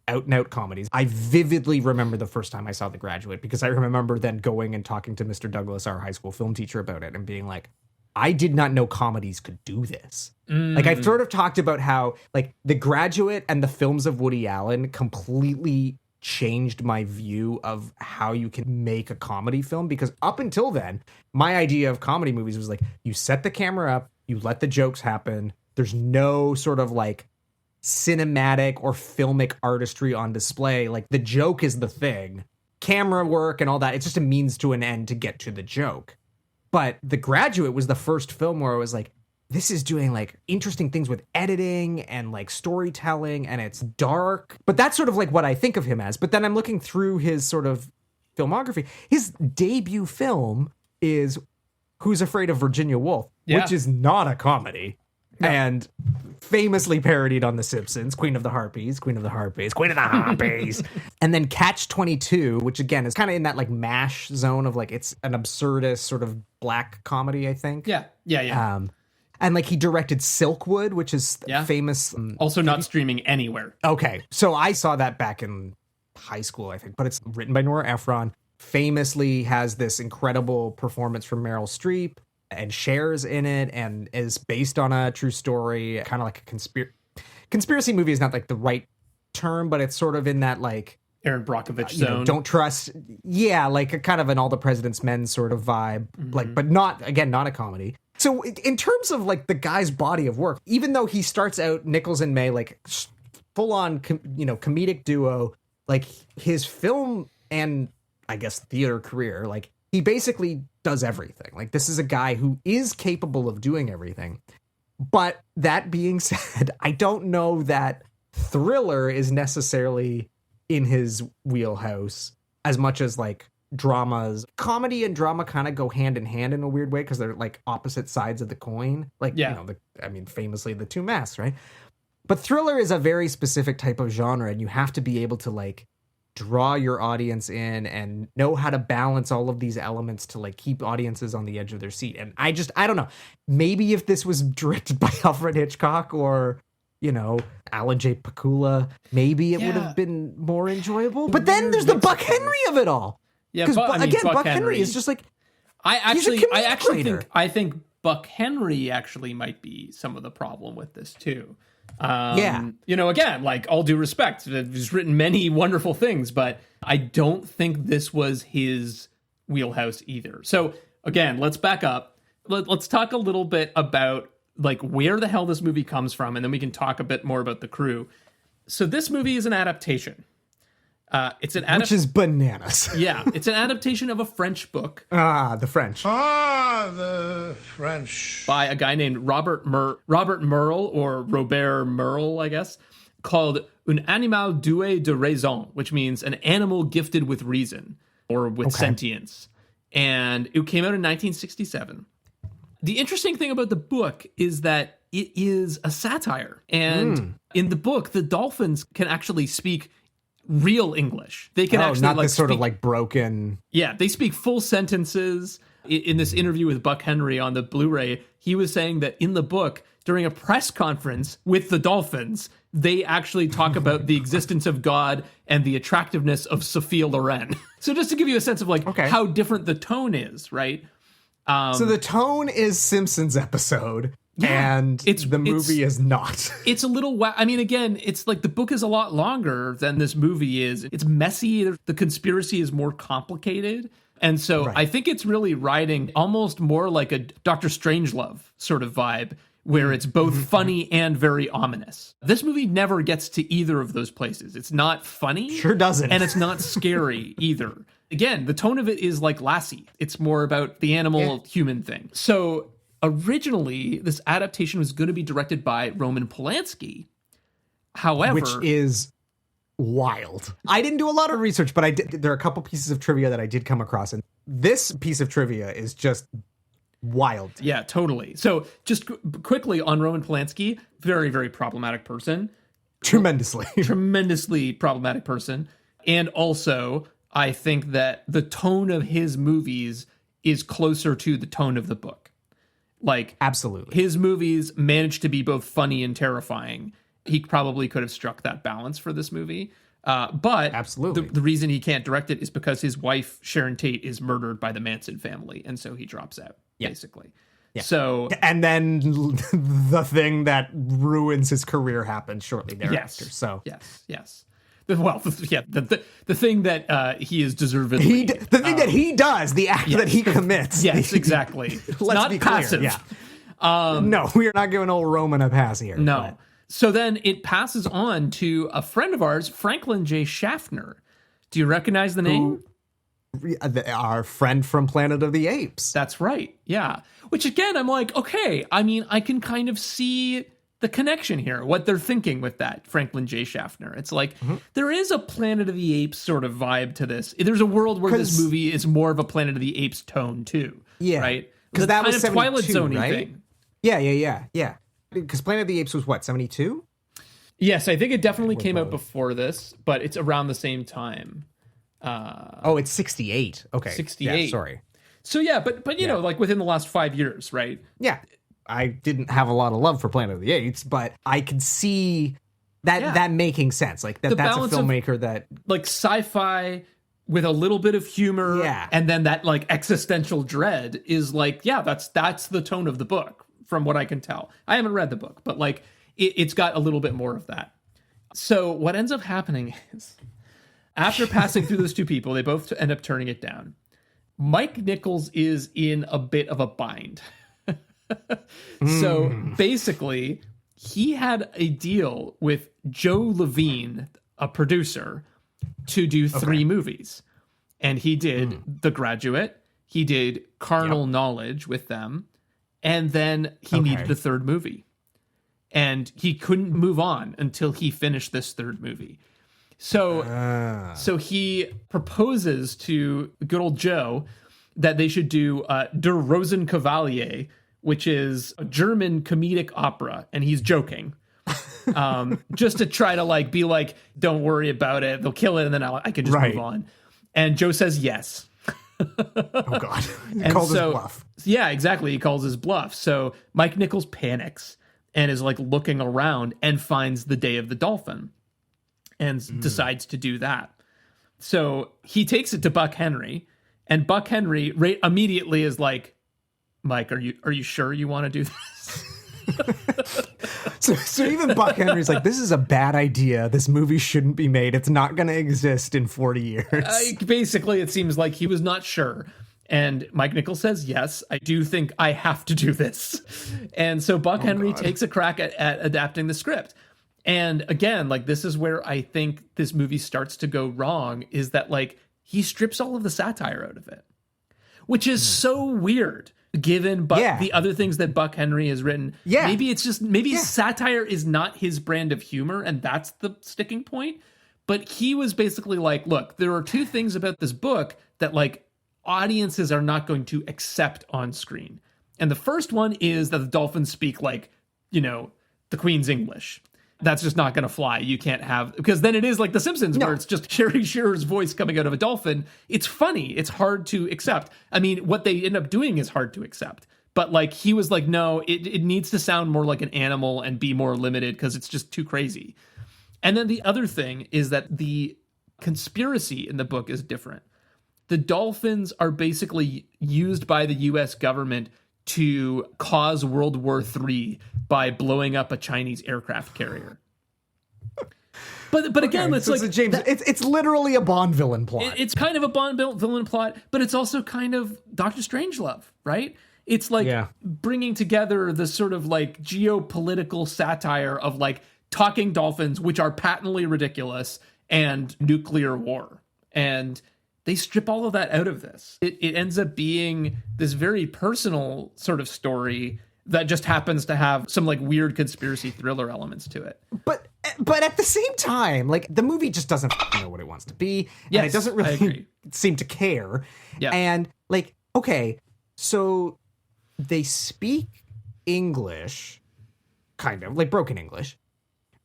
out-and-out comedies. I vividly remember the first time I saw The Graduate because I remember then going and talking to Mr. Douglas, our high school film teacher, about it and being like, I did not know comedies could do this. I've sort of talked about how, The Graduate and the films of Woody Allen completely changed my view of how you can make a comedy film, because up until then my idea of comedy movies was you set the camera up, you let the jokes happen, there's no sort of cinematic or filmic artistry on display, the joke is the thing, camera work and all that, it's just a means to an end to get to the joke. But The Graduate was the first film where I was this is doing interesting things with editing and storytelling, and it's dark. But that's sort of what I think of him as. But then I'm looking through his sort of filmography. His debut film is Who's Afraid of Virginia Woolf, which is not a comedy. No. And famously parodied on The Simpsons, Queen of the Harpies. And then Catch-22, which again is kind of in that MASH zone of it's an absurdist sort of black comedy, I think.
Yeah.
And he directed Silkwood, which is famous.
Also not streaming anywhere.
Okay. So I saw that back in high school, I think. But it's written by Nora Ephron. Famously has this incredible performance from Meryl Streep and shares in it and is based on a true story. Kind of like a conspiracy movie is not the right term, but it's sort of in that
Aaron Brockovich zone.
Don't trust. Yeah, a kind of an All the President's Men sort of vibe. But not a comedy. So in terms of the guy's body of work, even though he starts out Nichols and May full on comedic duo, his film and I guess theater career, he basically does everything. This is a guy who is capable of doing everything. But that being said, I don't know that thriller is necessarily in his wheelhouse as much as dramas. Comedy and drama kind of go hand in hand in a weird way because they're like opposite sides of the coin. Like, famously the two masks, right? But thriller is a very specific type of genre, and you have to be able to like draw your audience in and know how to balance all of these elements to like keep audiences on the edge of their seat. And I don't know, maybe if this was directed by Alfred Hitchcock or, Alan J. Pakula, maybe it would have been more enjoyable. But then there's the Buck Henry of it all.
Yeah,
because
Buck
Henry is just like,
I think Buck Henry actually might be some of the problem with this too. Again, like, all due respect, he's written many wonderful things, but I don't think this was his wheelhouse either. So again, let's back up. Let's talk a little bit about like where the hell this movie comes from, and then we can talk a bit more about the crew. So this movie is an adaptation. Which is bananas. Yeah, it's an adaptation of a French book.
The French.
The French.
By a guy named Robert Merle, or Robert Merle, I guess, called Un animal doué de raison, which means an animal gifted with reason or with sentience. And it came out in 1967. The interesting thing about the book is that it is a satire. And in the book, the dolphins can actually speak real English. They can actually
not
like
this sort of like broken.
Yeah, they speak full sentences. In this interview with Buck Henry on the Blu-ray, he was saying that in the book, during a press conference with the dolphins, they actually talk about the existence of God and the attractiveness of Sophia Loren. So just to give you a sense of like how different the tone is, right?
So the tone is Simpsons episode. And the movie is not. It's
a little... I mean, again, it's like the book is a lot longer than this movie is. It's messy. The conspiracy is more complicated. And so I think it's really riding almost more like a Dr. Strangelove sort of vibe, where it's both funny and very ominous. This movie never gets to either of those places. It's not funny.
Sure doesn't.
And it's not scary either. Again, the tone of it is like Lassie. It's more about the animal-human thing. So... originally, this adaptation was going to be directed by Roman Polanski. However...
which is wild. I didn't do a lot of research, but there are a couple pieces of trivia that I did come across, and this piece of trivia is just wild.
Yeah, totally. So just quickly on Roman Polanski, very, very problematic person. Tremendously problematic person. And also, I think that the tone of his movies is closer to the tone of the book. Like,
absolutely,
his movies managed to be both funny and terrifying. He probably could have struck that balance for this movie. But
absolutely,
the reason he can't direct it is because his wife, Sharon Tate, is murdered by the Manson family. And so he drops out, basically. Yeah. So,
and then the thing that ruins his career happens shortly thereafter.
Yes. Well, the thing that he is deservedly...
the thing that he does, the act that he commits.
Yes, exactly.
Let's
not
be
passive.
Clear, yeah. No, we are not giving old Roman a pass here.
No.
But.
So then it passes on to a friend of ours, Franklin J. Schaffner. Do you recognize the name?
Our friend from Planet of the Apes.
That's right, yeah. Which again, I'm like, okay, I mean, I can kind of see... the connection here, what they're thinking with that, Franklin J. Schaffner. It's like, there is a Planet of the Apes sort of vibe to this. There's a world where this movie is more of a Planet of the Apes tone, too.
Yeah.
Right?
Because that was 72,
Twilight Zone-y
right?
thing.
Yeah. Because Planet of the Apes was what, 72?
Yes, I think it definitely came out before this, but it's around the same time.
It's 68. Okay.
68.
Yeah, sorry.
So yeah, but you know, like within the last 5 years, right?
Yeah. I didn't have a lot of love for Planet of the Apes, but I could see that making sense. Like that's a filmmaker that
like sci-fi with a little bit of humor, and then that like existential dread is like, that's the tone of the book, from what I can tell. I haven't read the book, but like it's got a little bit more of that. So what ends up happening is, after passing through those two people, they both end up turning it down. Mike Nichols is in a bit of a bind. So basically, he had a deal with Joe Levine, a producer, to do 3 movies. And he did The Graduate, he did Carnal Knowledge with them, and then he needed a 3rd movie. And he couldn't move on until he finished this 3rd movie. So he proposes to good old Joe that they should do Der Rosenkavalier, which is a German comedic opera, and he's joking. Just to try to like be like, don't worry about it, they'll kill it, and then I can just move on. And Joe says yes.
Oh God! He calls his bluff.
Yeah, exactly. He calls his bluff. So Mike Nichols panics and is like looking around and finds the Day of the Dolphin and decides to do that. So he takes it to Buck Henry, and Buck Henry immediately is like, Mike, are you sure you want to do this?
So even Buck Henry's like, this is a bad idea. This movie shouldn't be made. It's not going to exist in 40 years.
Basically, it seems like he was not sure. And Mike Nichols says, yes, I do think I have to do this. And so Buck Henry takes a crack at adapting the script. And again, like, this is where I think this movie starts to go wrong, is that like he strips all of the satire out of it, which is so weird. Given the other things that Buck Henry has written, maybe it's just satire is not his brand of humor, and that's the sticking point. But he was basically like, look, there are two things about this book that like audiences are not going to accept on screen. And the first one is that the dolphins speak like, you know, the Queen's English. That's just not going to fly. You can't have, because then it is like The Simpsons, where it's just Sherry Shearer's voice coming out of a dolphin. It's funny. It's hard to accept. I mean, what they end up doing is hard to accept. But like, he was like, no, it needs to sound more like an animal and be more limited because it's just too crazy. And then the other thing is that the conspiracy in the book is different. The dolphins are basically used by the U.S. government to cause World War III by blowing up a Chinese aircraft carrier. But again, it's like
James. It's literally a Bond villain plot.
It's kind of a Bond villain plot, but it's also kind of Dr. Strangelove, right? It's like bringing together the sort of like geopolitical satire of like talking dolphins, which are patently ridiculous, and nuclear war. And they strip all of that out of this. It ends up being this very personal sort of story that just happens to have some like weird conspiracy thriller elements to it.
But at the same time, like, the movie just doesn't know what it wants to be.
Yes,
and it doesn't really seem to care.
Yeah.
And like, okay, so they speak English, kind of like broken English,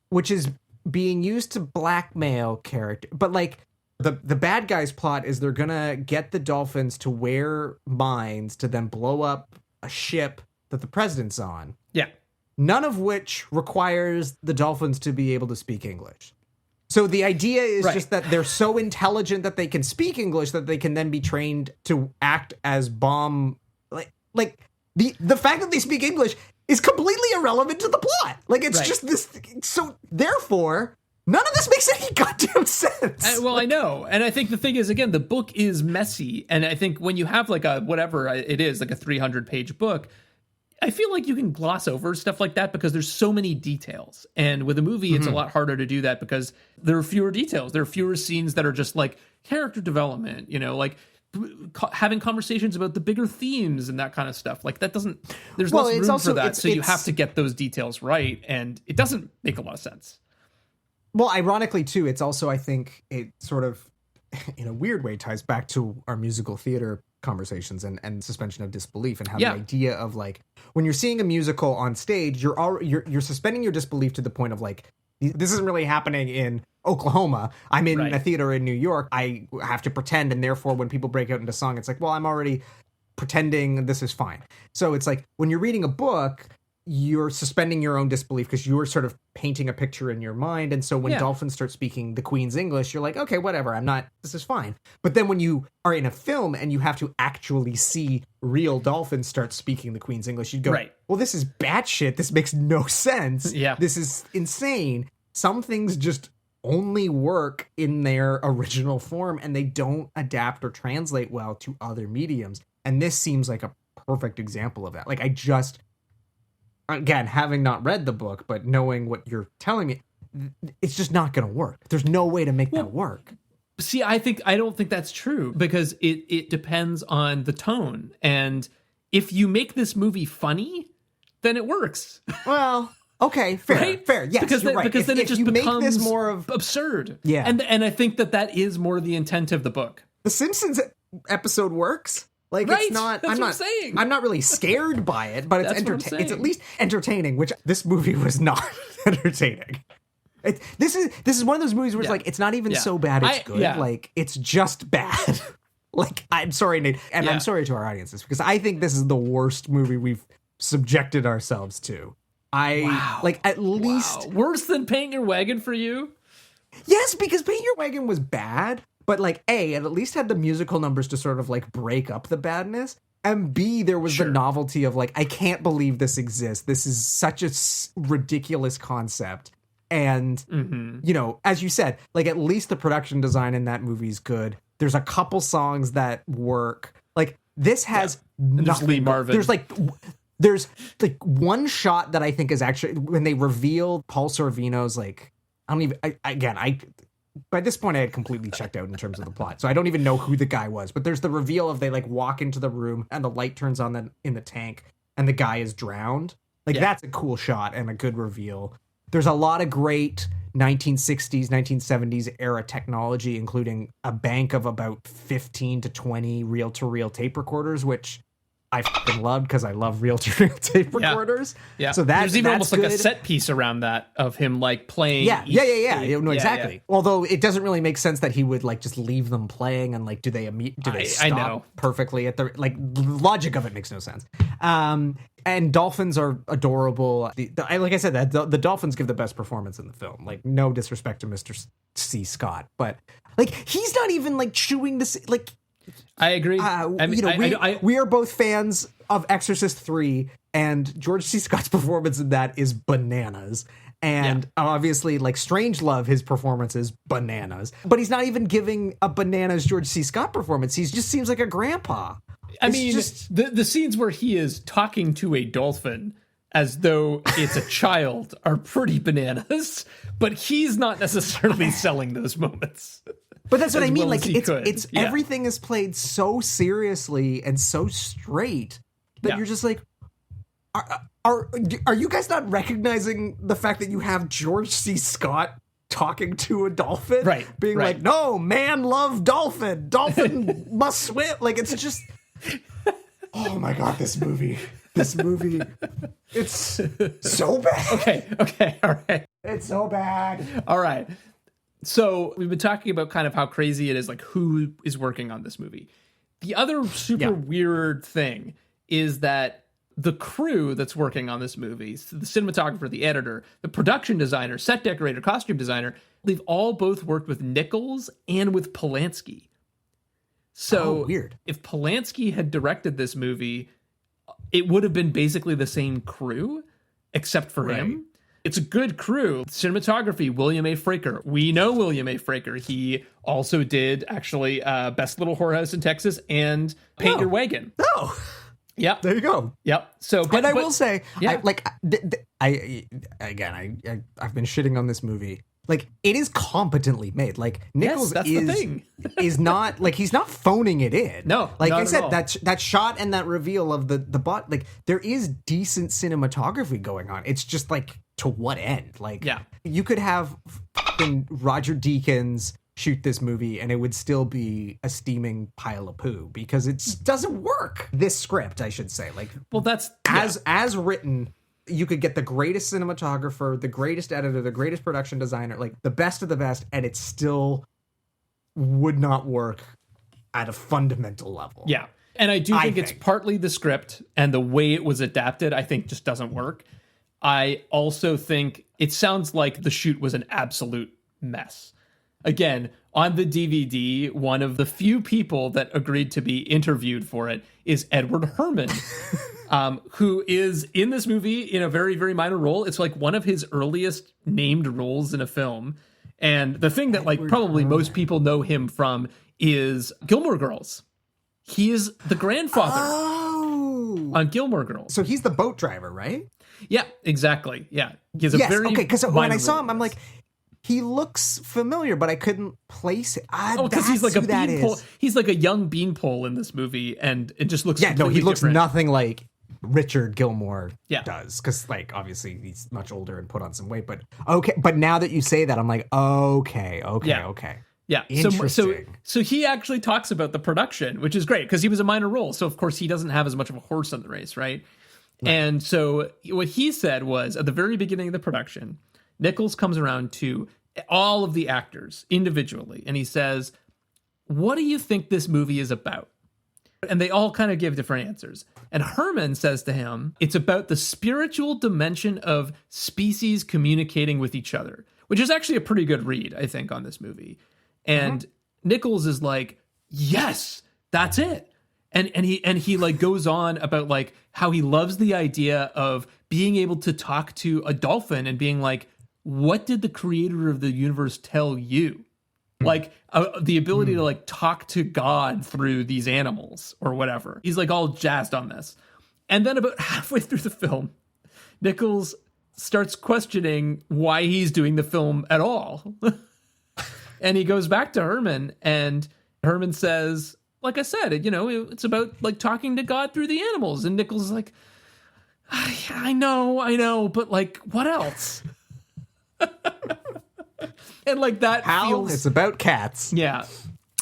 which is being used to blackmail character. But like, the bad guy's plot is they're gonna get the dolphins to wear mines to then blow up a ship that the president's on.
Yeah.
None of which requires the dolphins to be able to speak English. So the idea is just that they're so intelligent that they can speak English that they can then be trained to act as bomb. Like the fact that they speak English is completely irrelevant to the plot. Like, it's just this. So therefore, none of this makes any goddamn sense.
Well, I know. And I think the thing is, again, the book is messy. And I think when you have like a, whatever it is, like a 300-page book, I feel like you can gloss over stuff like that because there's so many details. And with a movie, it's a lot harder to do that because there are fewer details. There are fewer scenes that are just like character development, you know, like having conversations about the bigger themes and that kind of stuff. Like, that doesn't, there's less room for that. So you have to get those details right. And it doesn't make a lot of sense.
Well, ironically, too, it's also, I think, it sort of, in a weird way, ties back to our musical theater conversations and suspension of disbelief, and how the idea of, like, when you're seeing a musical on stage, you're suspending your disbelief to the point of, like, this isn't really happening in Oklahoma. I'm in a theater in New York. I have to pretend, and therefore when people break out into song, it's like, well, I'm already pretending this is fine. So it's like, when you're reading a book, you're suspending your own disbelief because you're sort of painting a picture in your mind. And so when dolphins start speaking the Queen's English, you're like, okay, whatever, this is fine. But then when you are in a film and you have to actually see real dolphins start speaking the Queen's English, you'd go, well, this is batshit. This makes no sense.
Yeah.
This is insane. Some things just only work in their original form and they don't adapt or translate well to other mediums. And this seems like a perfect example of that. Like, again, having not read the book, but knowing what you're telling me, it's just not going to work. There's no way to make that work.
See, I don't think that's true because it depends on the tone. And if you make this movie funny, then it works.
Well, Okay, fair,
right?
fair. Yes,
because
you're right.
Because then it just
you
becomes
make this more of
absurd.
Yeah.
And I think that is more the intent of the book.
The Simpsons episode works. Like
Right,
it's not.
that's
I'm
what
not
I'm saying.
I'm not really scared by it, but it's
That's what I'm
It's at
saying.
least entertaining, which this movie was not entertaining. This is one of those movies where it's like it's not even so bad it's good. Like it's just bad. Like I'm sorry, Nate, and I'm sorry to our audiences because I think this is the worst movie we've subjected ourselves to. Like at least
worse than Paint Your Wagon for you.
Yes, because Paint Your Wagon was bad, but like A, it at least had the musical numbers to sort of like break up the badness. And B, there was the novelty of like, I can't believe this exists. This is such a ridiculous concept. And, you know, as you said, like at least the production design in that movie is good. There's a couple songs that work. Like this has nothing.
Lee Marvin.
There's like one shot that I think is actually when they reveal Paul Sorvino's like, by this point I had completely checked out in terms of the plot. So I don't even know who the guy was, but there's the reveal of they like walk into the room and the light turns on in the tank and the guy is drowned. Like that's a cool shot and a good reveal. There's a lot of great 1960s, 1970s era technology, including a bank of about 15 to 20 reel-to-reel tape recorders, which I fucking love because I love reel-to-reel tape recorders.
Yeah.
So
there's even almost
good.
like a set piece around that of him like playing.
Yeah. No, exactly. Although it doesn't really make sense that he would like just leave them playing and like do they stop
I know.
perfectly at the like the logic of it makes no sense. And dolphins are adorable. Like I said, the dolphins give the best performance in the film. Like no disrespect to Mr. C. Scott, but like he's not even like chewing this like.
I agree.
We are both fans of Exorcist 3, and George C. Scott's performance in that is bananas. And obviously, like Strangelove, his performance is bananas. But he's not even giving a bananas George C. Scott performance. He just seems like a grandpa.
The scenes where he is talking to a dolphin as though it's a child are pretty bananas, but he's not necessarily selling those moments.
But that's what I mean. Like
it's
everything is played so seriously and so straight that you're just like, are you guys not recognizing the fact that you have George C. Scott talking to a dolphin,
right?
Being like, no, man, love dolphin. Dolphin must swim. Like it's just, oh my god, this movie, it's so bad.
Okay, all right.
It's so bad.
All right. So we've been talking about kind of how crazy it is, like who is working on this movie. The other super weird thing is that the crew that's working on this movie, the cinematographer, the editor, the production designer, set decorator, costume designer, they've all both worked with Nichols and with Polanski. So
weird.
If Polanski had directed this movie, it would have been basically the same crew, except for him. It's a good crew. Cinematography, William A. Fraker. We know William A. Fraker. He also did, actually, Best Little Whorehouse in Texas and Paint Your Wagon.
Oh.
Yeah.
There you go.
Yep. So,
but I will say,
yeah.
I've been shitting on this movie. Like, it is competently made. Like, Nichols
that's the thing.
is not, like, he's not phoning it in.
No,
like
not
I said,
at all.
that shot and that reveal of the bot, like, there is decent cinematography going on. It's just, like, to what end? Like, you could have Roger Deakins shoot this movie and it would still be a steaming pile of poo because it doesn't work. This script, I should say. Like,
well, that's...
As written... You could get the greatest cinematographer, the greatest editor, the greatest production designer, like the best of the best, and it still would not work at a fundamental level.
Yeah. And I do think it's partly the script and the way it was adapted, I think just doesn't work. I also think it sounds like the shoot was an absolute mess. Again, on the DVD, one of the few people that agreed to be interviewed for it is Edward Herrmann. Who is in this movie in a very, very minor role. It's like one of his earliest named roles in a film. And the thing that like probably most people know him from is Gilmore Girls. He is the grandfather on Gilmore Girls.
So he's the boat driver, right?
Yeah, exactly. Yeah. He has a very
because when I saw him, I'm like, he looks familiar, but I couldn't place it.
Because he's like a beanpole. He's like a young beanpole in this movie, and it just looks
he looks
different.
nothing like Richard Gilmore
Yeah.
does, because like obviously he's much older and put on some weight. But okay, but now that you say that, I'm like, okay.
Yeah.
Interesting.
So he actually talks about the production, which is great because he was a minor role. So of course he doesn't have as much of a horse in the race, right? And so what he said was at the very beginning of the production, Nichols comes around to all of the actors individually, and he says, "What do you think this movie is about?" And they all kind of give different answers. And Herman says to him, "It's about the spiritual dimension of species communicating with each other," which is actually a pretty good read, I think, on this movie. And Nichols is like, "Yes, that's it." And he like goes on about like how he loves the idea of being able to talk to a dolphin and being like, "What did the creator of the universe tell you?" Like the ability to like talk to God through these animals or whatever. He's like all jazzed on this. And then about halfway through the film, Nichols starts questioning why he's doing the film at all. And he goes back to Herman, and Herman says, like I said, it's about like talking to God through the animals. And Nichols is like, I know, but like, what else? And like that feels...
It's about cats.
Yeah,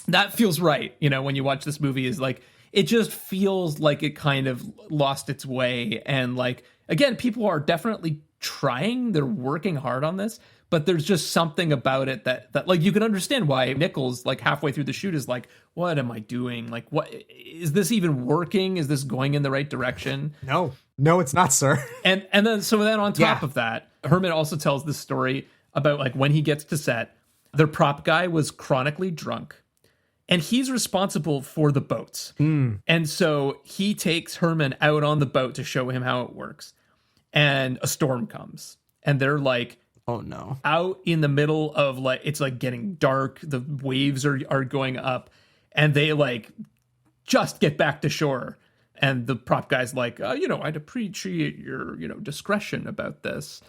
that feels right. When you watch this movie, is like, it just feels like it kind of lost its way. And like, again, people are definitely trying, they're working hard on this, but there's just something about it that like you can understand why Nichols like halfway through the shoot is like, what am I doing? Like, what is this even working? Is this going in the right direction?
No, it's not, sir.
And then on top of that, Herman also tells this story about like when he gets to set, their prop guy was chronically drunk and he's responsible for the boats. And so he takes Herman out on the boat to show him how it works. And a storm comes and they're like,
oh no,
out in the middle of like, it's like getting dark. The waves are going up and they like just get back to shore. And the prop guy's like, I'd appreciate your, discretion about this.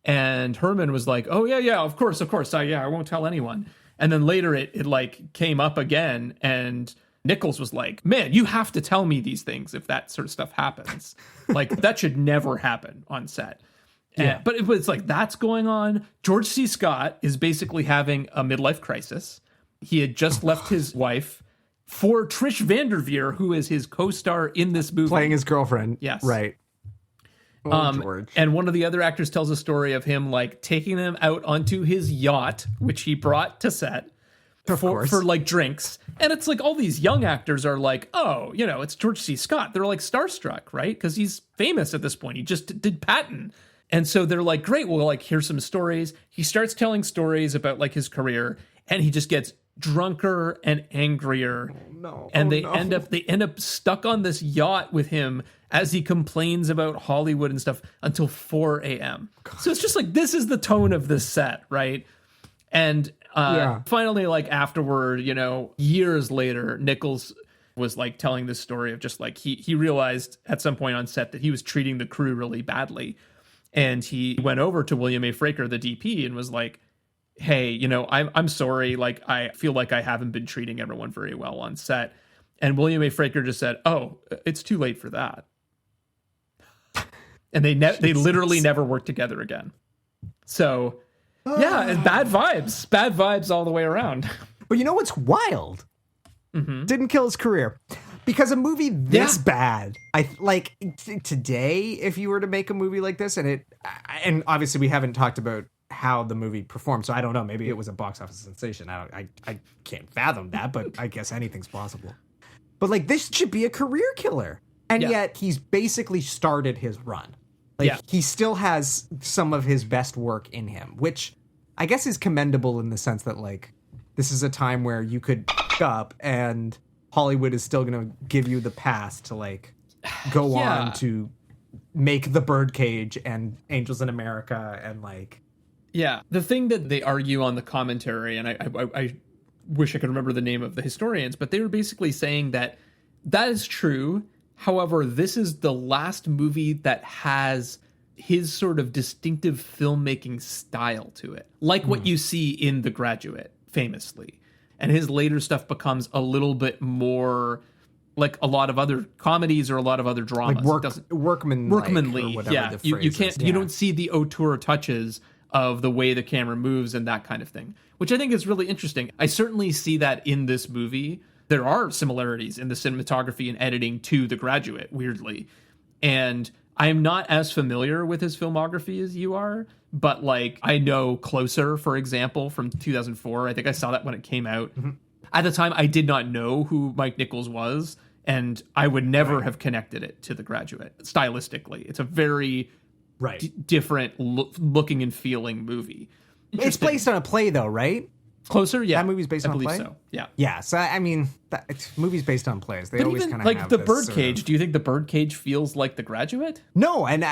And Herman was like, oh yeah, of course. I won't tell anyone. And then later it like came up again. And Nichols was like, man, you have to tell me these things if that sort of stuff happens. Like that should never happen on set. Yeah. But it's like that's going on. George C. Scott is basically having a midlife crisis. He had just left his wife for Trish Vanderveer, who is his co-star in this movie.
Playing his girlfriend.
Yes.
Right. George.
And one of the other actors tells a story of him like taking them out onto his yacht, which he brought to set for like drinks. And it's like all these young actors are like, oh, it's George C. Scott. They're like starstruck, right? Because he's famous at this point. He just did Patton. And so they're like, great, well, like, here's some stories. He starts telling stories about like his career and he just gets drunker and angrier. They end up stuck on this yacht with him as he complains about Hollywood and stuff until 4 a.m. So it's just like, this is the tone of this set, right? And finally, like afterward, years later, Nichols was like telling this story of just like, he realized at some point on set that he was treating the crew really badly. And he went over to William A. Fraker, the DP, and was like, hey, I'm sorry. Like, I feel like I haven't been treating everyone very well on set. And William A. Fraker just said, oh, it's too late for that. And they literally never worked together again. So, yeah, and bad vibes all the way around.
But you know what's wild? Didn't kill his career. Because a movie this bad, I like today, if you were to make a movie like this, and obviously we haven't talked about how the movie performed, so I don't know. Maybe it was a box office sensation. I can't fathom that, but I guess anything's possible. But like this should be a career killer, and yet he's basically started his run. Like he still has some of his best work in him, which I guess is commendable in the sense that like this is a time where you could up and Hollywood is still going to give you the pass to like go on to make The Birdcage and Angels in America and like.
Yeah. The thing that they argue on the commentary, and I wish I could remember the name of the historians, but they were basically saying that is true. However, this is the last movie that has his sort of distinctive filmmaking style to it. Like what you see in The Graduate, famously. And his later stuff becomes a little bit more like a lot of other comedies or a lot of other dramas.
Like workmanly.
Yeah, you can't. You don't see the auteur touches of the way the camera moves and that kind of thing, which I think is really interesting. I certainly see that in this movie. There are similarities in the cinematography and editing to The Graduate, weirdly. And I am not as familiar with his filmography as you are, but like I know Closer, for example, from 2004. I think I saw that when it came out. Mm-hmm. At the time, I did not know who Mike Nichols was, and I would never have connected it to The Graduate stylistically. It's a very different looking and feeling movie.
It's based on a play, though, right?
Closer, yeah.
That movie's based on a play?
I believe so, yeah.
Yeah, so I mean, movies based on plays, they always kind of
like
have
the
this
Birdcage. Do you think the Birdcage feels like The Graduate?
No, and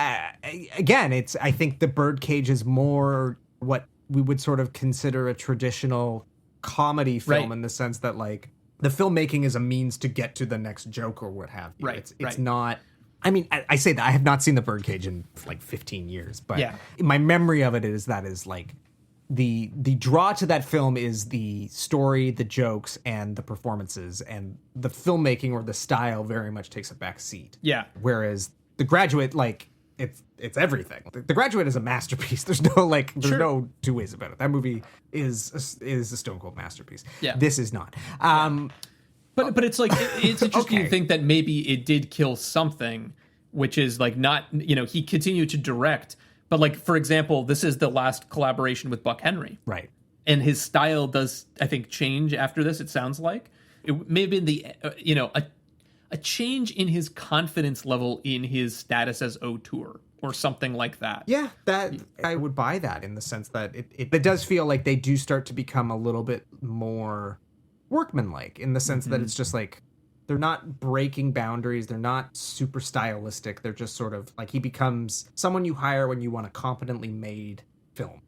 again, I think the Birdcage is more what we would sort of consider a traditional comedy film in the sense that like the filmmaking is a means to get to the next joke or what have you.
Right.
It's not. I mean, I say that I have not seen the Birdcage in like 15 years, but my memory of it is like the draw to that film is the story, the jokes, and the performances, and the filmmaking or the style very much takes a back seat.
Yeah.
Whereas The Graduate, like it's everything. The Graduate is a masterpiece. There's no two ways about it. That movie is a stone cold masterpiece.
Yeah.
This is not.
But it's like it's interesting to think that maybe it did kill something, which is like not, he continued to direct, but like, for example, this is the last collaboration with Buck Henry.
Right.
And his style does, I think, change after this, it sounds like. It may have been a change in his confidence level in his status as auteur or something like that.
Yeah, that I would buy that in the sense that it does feel like they do start to become a little bit more workmanlike in the sense that it's just like they're not breaking boundaries, they're not super stylistic, they're just sort of like he becomes someone you hire when you want a competently made film.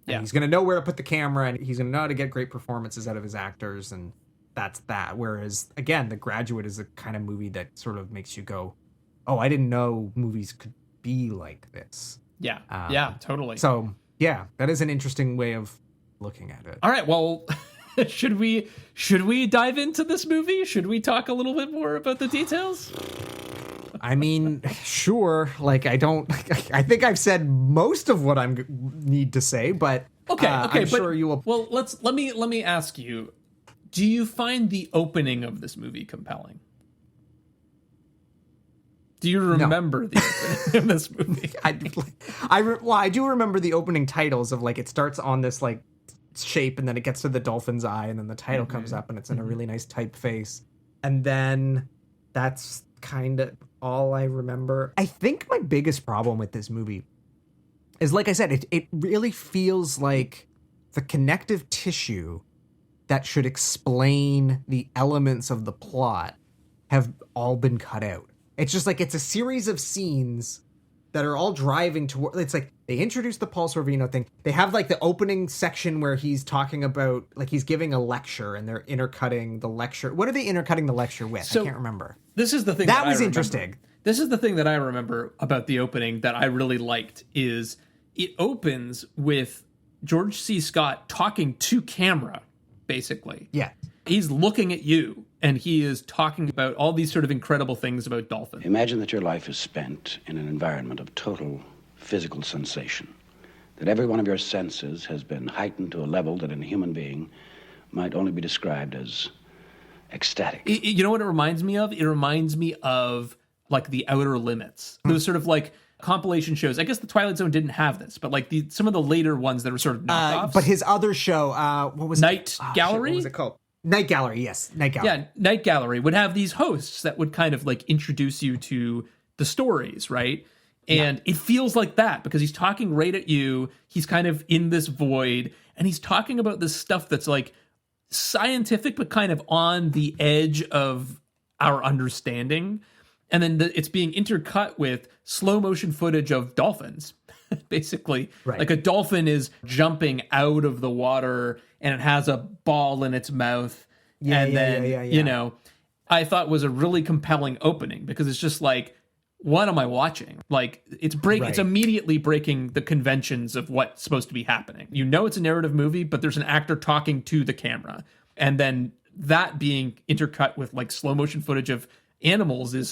And he's going to know where to put the camera, and he's going to know how to get great performances out of his actors, and that's that. Whereas, again, The Graduate is a kind of movie that sort of makes you go, oh, I didn't know movies could be like this.
Yeah, yeah, totally.
So, yeah, that is an interesting way of looking at it.
All right, well, should we dive into this movie? Should we talk a little bit more about the details?
I mean, sure. Like, I think I've said most of what I need to say, but I'm sure you will.
Well, let me ask you: do you find the opening of this movie compelling? Do you remember the opening of this movie?
I do remember the opening titles of like it starts on this like shape, and then it gets to the dolphin's eye, and then the title comes up, and it's in a really nice typeface, and then that's kind of all I remember. I think my biggest problem with this movie is, like I said, it really feels like the connective tissue that should explain the elements of the plot have all been cut out. It's just like it's a series of scenes that are all driving toward. It's like they introduce the Paul Sorvino thing. They have like the opening section where he's talking about, like he's giving a lecture, and they're intercutting the lecture. What are they intercutting the lecture with? I can't remember.
This is the thing
that was interesting.
This is the thing that I remember about the opening that I really liked is it opens with George C. Scott talking to camera, basically.
Yeah.
He's looking at you, and he is talking about all these sort of incredible things about dolphins.
Imagine that your life is spent in an environment of total physical sensation, that every one of your senses has been heightened to a level that in a human being might only be described as ecstatic.
You know what it reminds me of? It reminds me of like The Outer Limits. Those sort of like compilation shows. I guess the Twilight Zone didn't have this, but like some of the later ones that were sort of knockoffs.
But his other show, what was
Night Gallery?
What was it called? Night Gallery, yes. Night Gallery.
Yeah, Night Gallery would have these hosts that would kind of like introduce you to the stories, right? And it feels like that because he's talking right at you. He's kind of in this void, and he's talking about this stuff that's like scientific, but kind of on the edge of our understanding. And then it's being intercut with slow motion footage of dolphins, basically.
Right.
Like a dolphin is jumping out of the water, and it has a ball in its mouth. You know, I thought was a really compelling opening because it's just like, what am I watching? Like it's immediately breaking the conventions of what's supposed to be happening. You know, it's a narrative movie, but there's an actor talking to the camera, and then that being intercut with like slow motion footage of animals is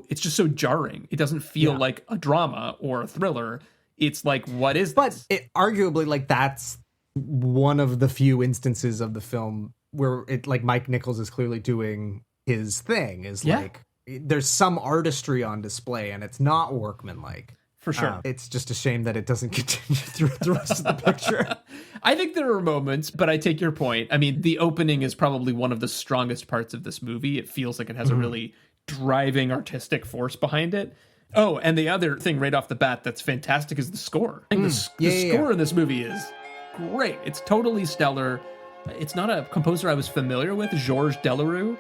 it's just so jarring. It doesn't feel like a drama or a thriller. It's like, what is this?
But arguably, like, that's one of the few instances of the film where it, like, Mike Nichols is clearly doing his thing, is like, there's some artistry on display and it's not workmanlike.
For sure.
It's just a shame that it doesn't continue through the rest of the picture.
I think there are moments, but I take your point. I mean, the opening is probably one of the strongest parts of this movie. It feels like it has a really driving artistic force behind it. Oh, and the other thing right off the bat that's fantastic is the score. I think the score in this movie is great. It's totally stellar. It's not a composer I was familiar with, Georges Delerue,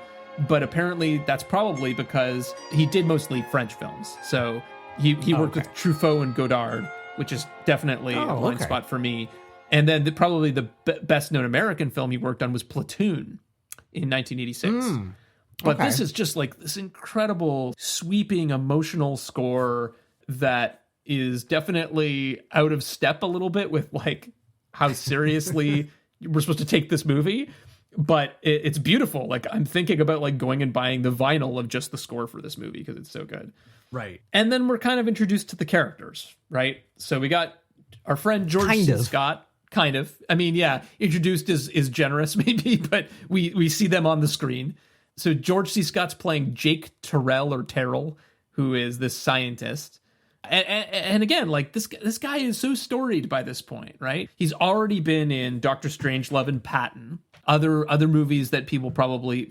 but apparently that's probably because he did mostly French films. So he worked with Truffaut and Godard, which is definitely a blind spot for me. And then probably the best known American film he worked on was Platoon in 1986. But this is just like this incredible, sweeping, emotional score that is definitely out of step a little bit with like how seriously we're supposed to take this movie. But it's beautiful. Like, I'm thinking about like going and buying the vinyl of just the score for this movie because it's so good.
Right.
And then we're kind of introduced to the characters, right? So we got our friend George C. Scott. Kind of. I mean, yeah, introduced is generous maybe, but we see them on the screen. So George C. Scott's playing Jake Terrell, who is this scientist. And again, like this guy is so storied by this point, right? He's already been in Doctor Strangelove and Patton. Other movies that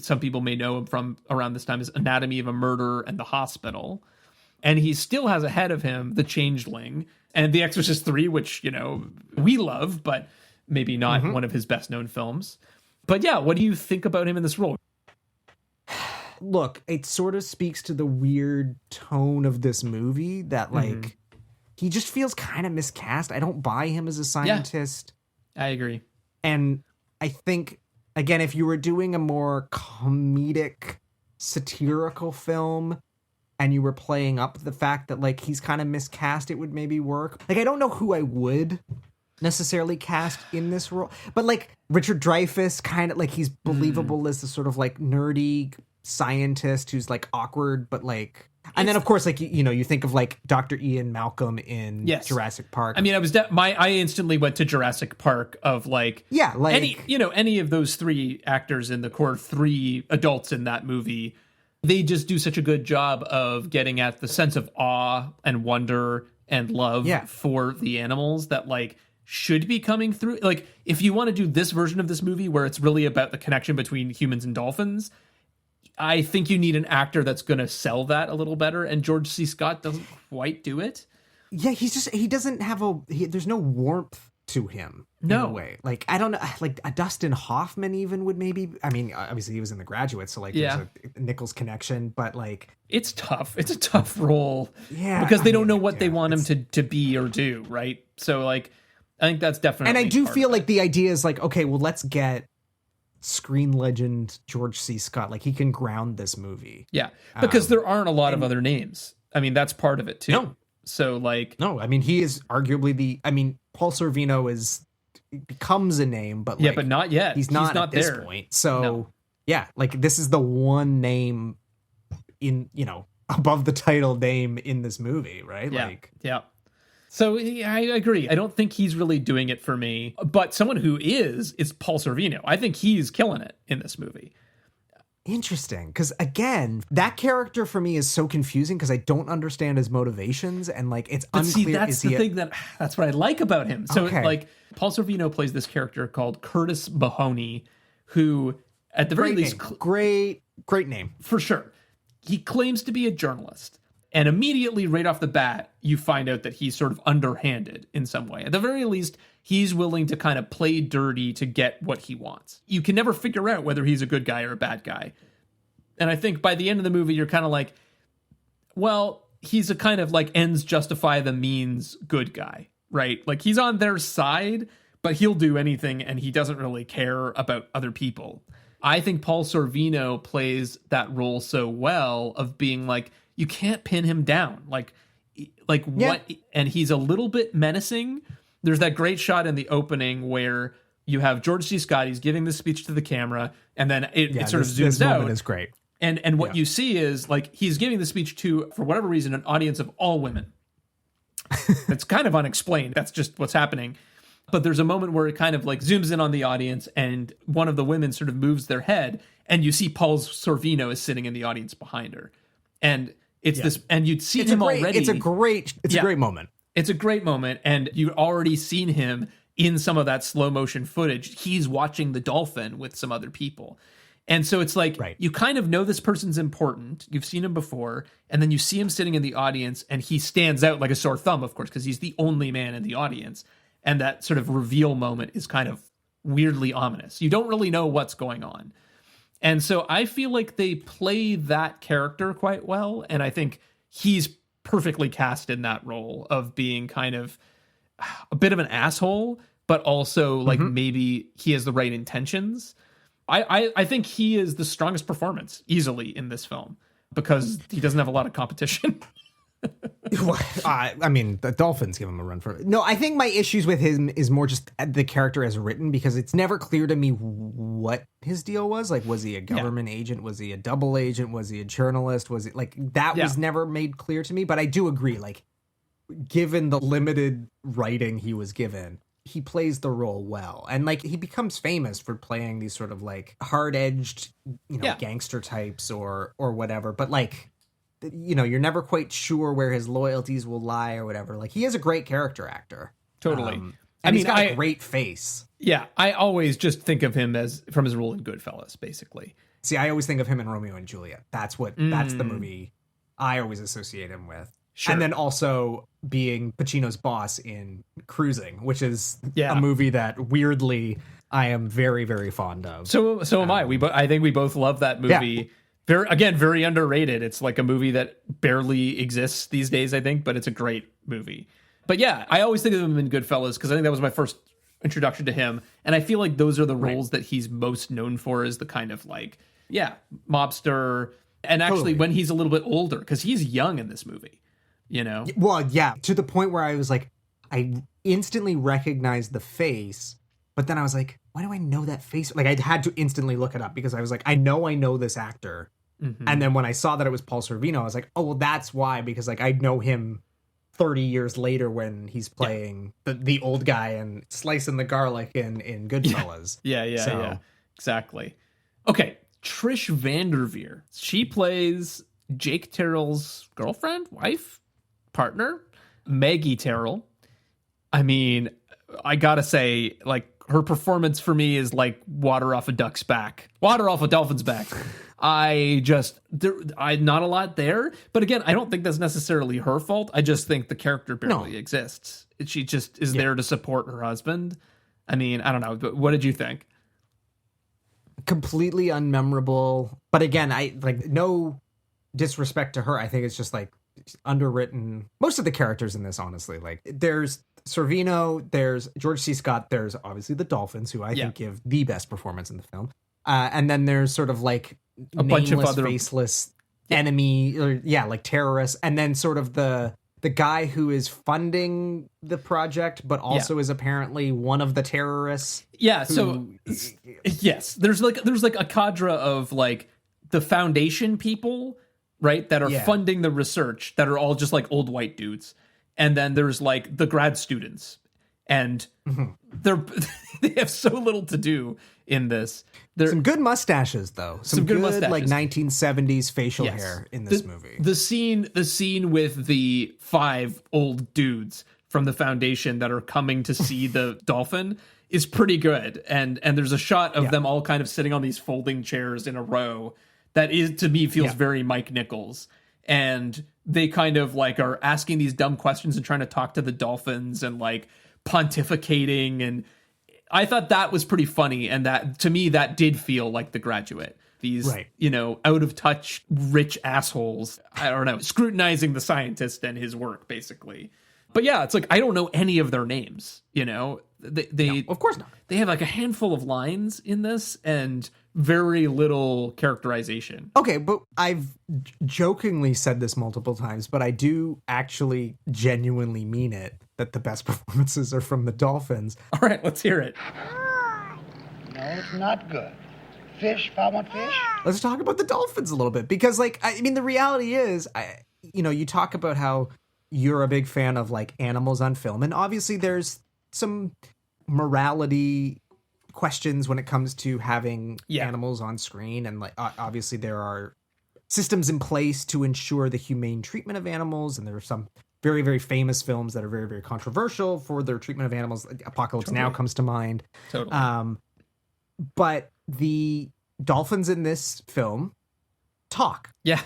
some people may know him from around this time is Anatomy of a Murder and The Hospital. And he still has ahead of him The Changeling and The Exorcist 3, which, you know, we love, but maybe not one of his best known films. But yeah, what do you think about him in this role?
Look, it sort of speaks to the weird tone of this movie that, like, he just feels kind of miscast. I don't buy him as a scientist.
Yeah, I agree.
And I think, again, if you were doing a more comedic, satirical film and you were playing up the fact that, like, he's kind of miscast, it would maybe work. Like, I don't know who I would necessarily cast in this role, but, like, Richard Dreyfuss, kind of, like, he's believable as the sort of, like, nerdy scientist who's, like, awkward, but, like... And then, of course, like, you know, you think of, like, Dr. Ian Malcolm in Jurassic Park.
I mean, I instantly went to Jurassic Park of, like...
Yeah, like...
Any of those three actors in the core three adults in that movie, they just do such a good job of getting at the sense of awe and wonder and love for the animals that, like, should be coming through. Like, if you want to do this version of this movie where it's really about the connection between humans and dolphins... I think you need an actor that's going to sell that a little better, and George C. Scott doesn't quite do it.
Yeah, he doesn't have there's no warmth to him in a way. Like, I don't know, like a Dustin Hoffman even would maybe, I mean, obviously he was in The Graduate, so like there's a Nichols connection, but like... It's
tough. It's a tough role. Yeah. Because they don't know what they want him to be or do, right? So like, I think that's definitely...
And I do feel like the idea is like, okay, well, let's get screen legend George C. Scott, like he can ground this movie.
Yeah, because there aren't a lot of other names. I mean, that's part of it too.
No.
So like...
No, I mean, he is arguably Paul Sorvino becomes a name, but like...
Yeah, but not yet.
He's not at this point. So, yeah, like this is the one name in, you know, above the title name in this movie, right?
Yeah,
like,
yeah. So I agree. I don't think he's really doing it for me. But someone who is Paul Sorvino. I think he's killing it in this movie.
Interesting. Because again, that character for me is so confusing because I don't understand his motivations. And like, it's unclear.
See, that's what I like about him. So like, Paul Sorvino plays this character called Curtis Mahoney, who at the very least...
Great name.
For sure. He claims to be a journalist. And immediately, right off the bat, you find out that he's sort of underhanded in some way. At the very least, he's willing to kind of play dirty to get what he wants. You can never figure out whether he's a good guy or a bad guy. And I think by the end of the movie, you're kind of like, well, he's a kind of like ends justify the means good guy, right? Like he's on their side, but he'll do anything and he doesn't really care about other people. I think Paul Sorvino plays that role so well of being like, you can't pin him down. Like what? And he's a little bit menacing. There's that great shot in the opening where you have George C. Scott. He's giving this speech to the camera, and then it sort of zooms out.
Moment is great.
And what you see is like he's giving the speech to, for whatever reason, an audience of all women. It's kind of unexplained. That's just what's happening. But there's a moment where it kind of like zooms in on the audience and one of the women sort of moves their head and you see Paul Sorvino is sitting in the audience behind her. And it's this, and you'd seen him already.
It's a great moment.
It's a great moment. And you'd already seen him in some of that slow motion footage. He's watching the dolphin with some other people. And so it's like, you kind of know this person's important. You've seen him before. And then you see him sitting in the audience and he stands out like a sore thumb, of course, because he's the only man in the audience. And that sort of reveal moment is kind of weirdly ominous. You don't really know what's going on. And so I feel like they play that character quite well. And I think he's perfectly cast in that role of being kind of a bit of an asshole, but also like maybe he has the right intentions. I think he is the strongest performance easily in this film because he doesn't have a lot of competition.
I mean, the Dolphins give him a run for it. No, I think my issues with him is more just the character as written, because it's never clear to me what his deal was. Like, was he a government agent? Was he a double agent? Was he a journalist? Was it like that was never made clear to me? But I do agree, like, given the limited writing he was given, he plays the role well. And like he becomes famous for playing these sort of like hard-edged, gangster types or whatever. But like, you're never quite sure where his loyalties will lie or whatever. Like, he is a great character actor.
Totally.
And he's got a great face.
Yeah, I always just think of him as from his role in Goodfellas, basically.
See, I always think of him in Romeo and Juliet. That's the movie I always associate him with. Sure. And then also being Pacino's boss in Cruising, which is a movie that weirdly I am very, very fond of.
So am I. I think we both love that movie. Yeah. Very underrated. It's like a movie that barely exists these days, I think, but it's a great movie. But yeah, I always think of him in Goodfellas because I think that was my first introduction to him. And I feel like those are the roles that he's most known for, is the kind of like, mobster. And actually when he's a little bit older, because he's young in this movie, Well, yeah, to the point where I was like, I instantly recognized the face, but then I was like, why do I know that face? Like, I had to instantly look it up because I was like, I know this actor. Mm-hmm. And then when I saw that it was Paul Sorvino, I was like, oh, well, that's why, because like I know him 30 years later when he's playing the old guy and slicing the garlic in Goodfellas. Yeah, exactly. Okay, Trish Vanderveer. She plays Jake Terrell's girlfriend, wife, partner, Maggie Terrell. I mean, I gotta say, like, her performance for me is like water off a dolphin's back. Not a lot there. But again, I don't think that's necessarily her fault. I just think the character barely exists. She just is there to support her husband. I mean, I don't know. But what did you think?
Completely unmemorable. But again, I like no disrespect to her. I think it's just like underwritten. Most of the characters in this, honestly, like there's Sorvino, there's George C. Scott, there's obviously the Dolphins, who I think give the best performance in the film. And then there's sort of like
a bunch of other
faceless enemy, like terrorists, and then sort of the guy who is funding the project, but also is apparently one of the terrorists.
Yeah. So yes, there's like a cadre of like the foundation people, right, that are funding the research, that are all just like old white dudes. And then there's like the grad students, and they have so little to do in this.
Some good mustaches, though. Some good mustaches. Like 1970s facial hair in this movie.
The scene with the 5 old dudes from the foundation that are coming to see the dolphin is pretty good. And there's a shot of them all kind of sitting on these folding chairs in a row that is, to me, feels very Mike Nichols. And they kind of like are asking these dumb questions and trying to talk to the dolphins and like pontificating. And I thought that was pretty funny. And that, to me, that did feel like The Graduate. These, out of touch, rich assholes, I don't know, scrutinizing the scientist and his work, basically. But yeah, it's like, I don't know any of their names, They
no, of course not.
They have like a handful of lines in this and very little characterization.
Okay, but I've jokingly said this multiple times, but I do actually genuinely mean it, that the best performances are from the Dolphins.
All right, let's hear it.
No, it's not good.
fish, if I want fish.
Let's talk about the dolphins a little bit, because like, I mean, the reality is, you talk about how you're a big fan of like animals on film, and obviously there's some morality questions when it comes to having animals on screen, and like obviously there are systems in place to ensure the humane treatment of animals, and there are some very, very famous films that are very, very controversial for their treatment of animals. Apocalypse Now comes to mind.
Totally.
But the dolphins in this film talk.
Yeah.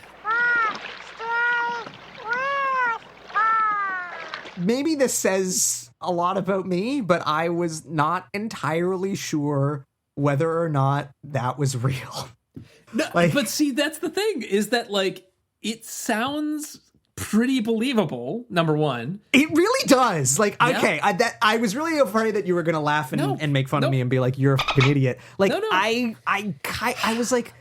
Maybe this says a lot about me, but I was not entirely sure whether or not that was real.
No, but see, that's the thing, is that like, it sounds pretty believable, number one.
It really does. Like, okay, I was really afraid that you were going to laugh and make fun of me and be like, you're a fucking idiot. Like, I was like,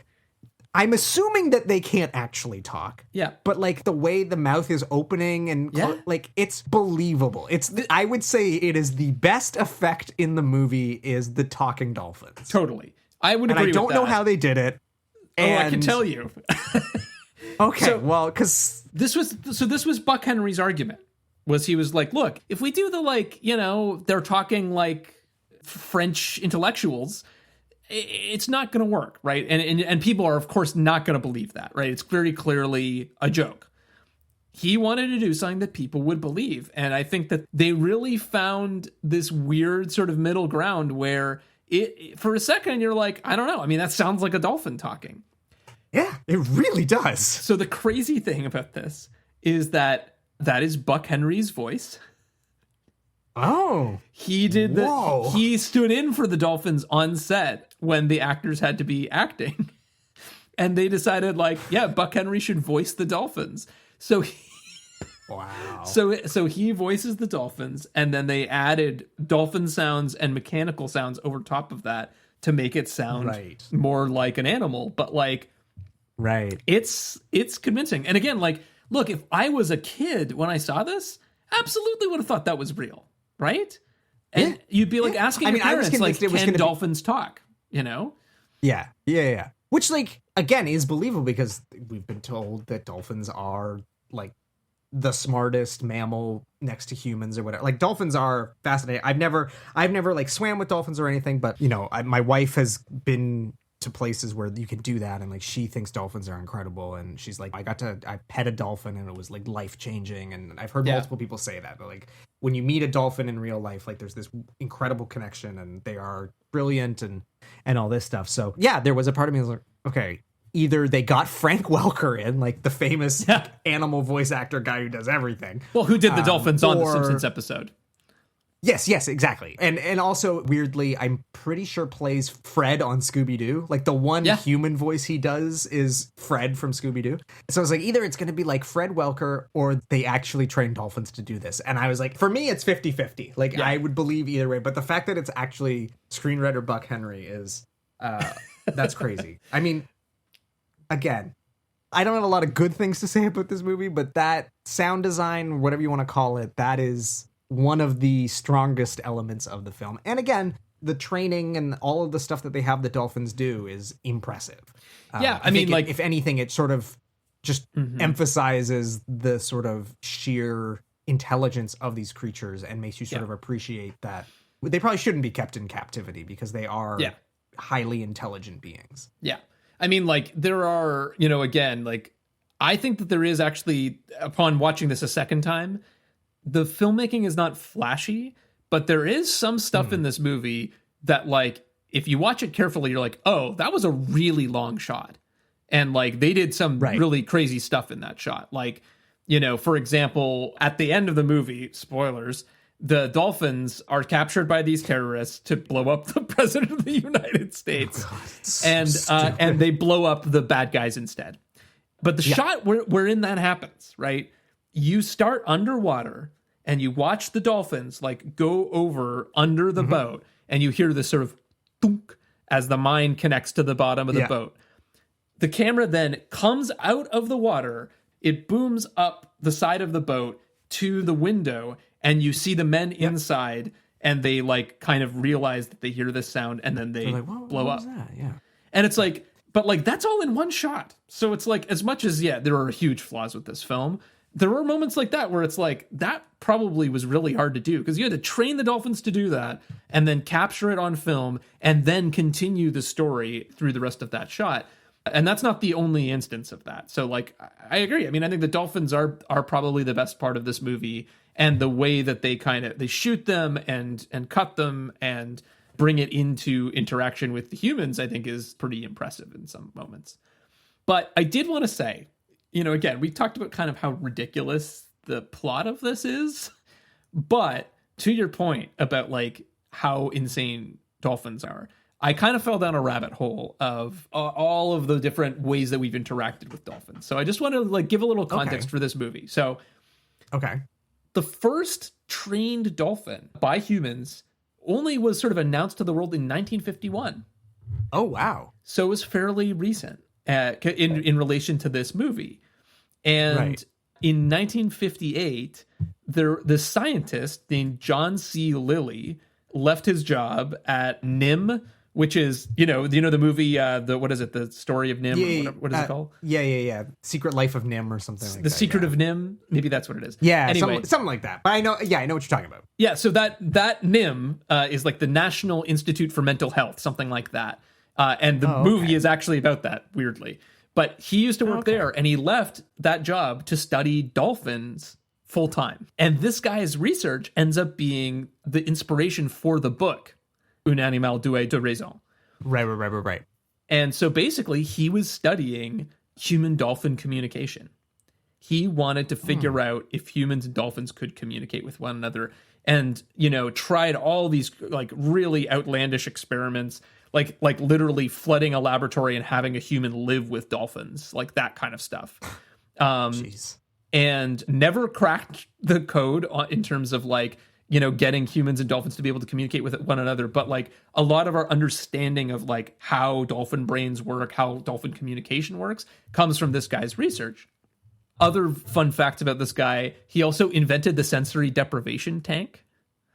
I'm assuming that they can't actually talk.
Yeah.
But like the way the mouth is opening and like, it's believable. I would say it is the best effect in the movie is the talking dolphins.
Totally. I would agree with that.
And I don't know how they did it.
I can tell you.
Okay,
so,
well, because
this was Buck Henry's argument. He was like, look, if we do the like, they're talking like French intellectuals, it's not going to work, right? And people are, of course, not going to believe that, right? It's very clearly a joke. He wanted to do something that people would believe, and I think that they really found this weird sort of middle ground where for a second you're like, I don't know. I mean, that sounds like a dolphin talking.
Yeah, it really does.
So the crazy thing about this is that is Buck Henry's voice.
Oh.
He stood in for the dolphins on set when the actors had to be acting. And they decided like, yeah, Buck Henry should voice the dolphins. So
wow.
So he voices the dolphins, and then they added dolphin sounds and mechanical sounds over top of that to make it sound more like an animal. But like, it's convincing. And again, like, look, if I was a kid when I saw this, absolutely would have thought that was real, right? And you'd be like asking your parents, like, can dolphins talk?
Yeah. Which, like, again, is believable because we've been told that dolphins are like the smartest mammal next to humans or whatever. Like, dolphins are fascinating. I've never like swam with dolphins or anything, but my wife has been to places where you can do that, and like she thinks dolphins are incredible, and she's like, I pet a dolphin and it was like life-changing. And I've heard multiple people say that, but like when you meet a dolphin in real life, like there's this incredible connection, and they are brilliant and all this stuff. So yeah, there was a part of me that was like, okay, either they got Frank Welker in, like the famous animal voice actor guy who does everything,
well, who did the dolphins on the Simpsons episode.
Yes, exactly. And also, weirdly, I'm pretty sure plays Fred on Scooby-Doo. Like, the one human voice he does is Fred from Scooby-Doo. So I was like, either it's going to be like Fred Welker, or they actually train dolphins to do this. And I was like, for me, it's 50-50. Like, I would believe either way. But the fact that it's actually screenwriter Buck Henry is, that's crazy. I mean, again, I don't have a lot of good things to say about this movie, but that sound design, whatever you want to call it, that is one of the strongest elements of the film. And again, the training and all of the stuff that they have the dolphins do is impressive.
I mean, like,
if anything, it sort of just emphasizes the sort of sheer intelligence of these creatures and makes you sort of appreciate that they probably shouldn't be kept in captivity because they are highly intelligent beings.
Yeah. I mean, like, there are, again, like, I think that there is actually, upon watching this a second time, the filmmaking is not flashy, but there is some stuff in this movie that, like, if you watch it carefully, you're like, oh, that was a really long shot. And, like, they did some really crazy stuff in that shot. Like, for example, at the end of the movie, spoilers, the dolphins are captured by these terrorists to blow up the president of the United States. And they blow up the bad guys instead. But the shot wherein that happens, right? You start underwater and you watch the dolphins like go over under the boat, and you hear this sort of thunk as the mine connects to the bottom of the boat. The camera then comes out of the water. It booms up the side of the boat to the window, and you see the men inside, and they like kind of realize that they hear this sound, and then they blow up.
That? Yeah.
And it's like, but like that's all in one shot. So it's like, as much as, yeah, there are huge flaws with this film, there were moments like that where it's like, that probably was really hard to do because you had to train the dolphins to do that and then capture it on film and then continue the story through the rest of that shot. And that's not the only instance of that. So like, I agree. I mean, I think the dolphins are probably the best part of this movie, and the way that they shoot them and cut them and bring it into interaction with the humans, I think is pretty impressive in some moments. But I did want to say, again, we talked about kind of how ridiculous the plot of this is, but to your point about like how insane dolphins are, I kind of fell down a rabbit hole of all of the different ways that we've interacted with dolphins. So I just want to like give a little context for this movie. So, the first trained dolphin by humans only was sort of announced to the world in 1951.
Oh, wow.
So it was fairly recent in relation to this movie. And in 1958, the scientist named John C. Lilly left his job at NIM, which is, the movie, the story of NIM?
Yeah,
what is it called?
Yeah. Secret Life of NIM or something like that.
The Secret of NIM? Maybe that's what it is.
Yeah,
anyway,
something like that. But I know what you're talking about.
Yeah, so that NIM is like the National Institute for Mental Health, something like that. And the movie is actually about that, weirdly. But he used to work there, and he left that job to study dolphins full time. And this guy's research ends up being the inspiration for the book, Un animal doué de raison.
Right.
And so basically, he was studying human-dolphin communication. He wanted to figure out if humans and dolphins could communicate with one another, and, tried all these like really outlandish experiments, like literally flooding a laboratory and having a human live with dolphins, like that kind of stuff.
Jeez.
And never cracked the code in terms of like, getting humans and dolphins to be able to communicate with one another. But like a lot of our understanding of like how dolphin brains work, how dolphin communication works, comes from this guy's research. Other fun facts about this guy, he also invented the sensory deprivation tank,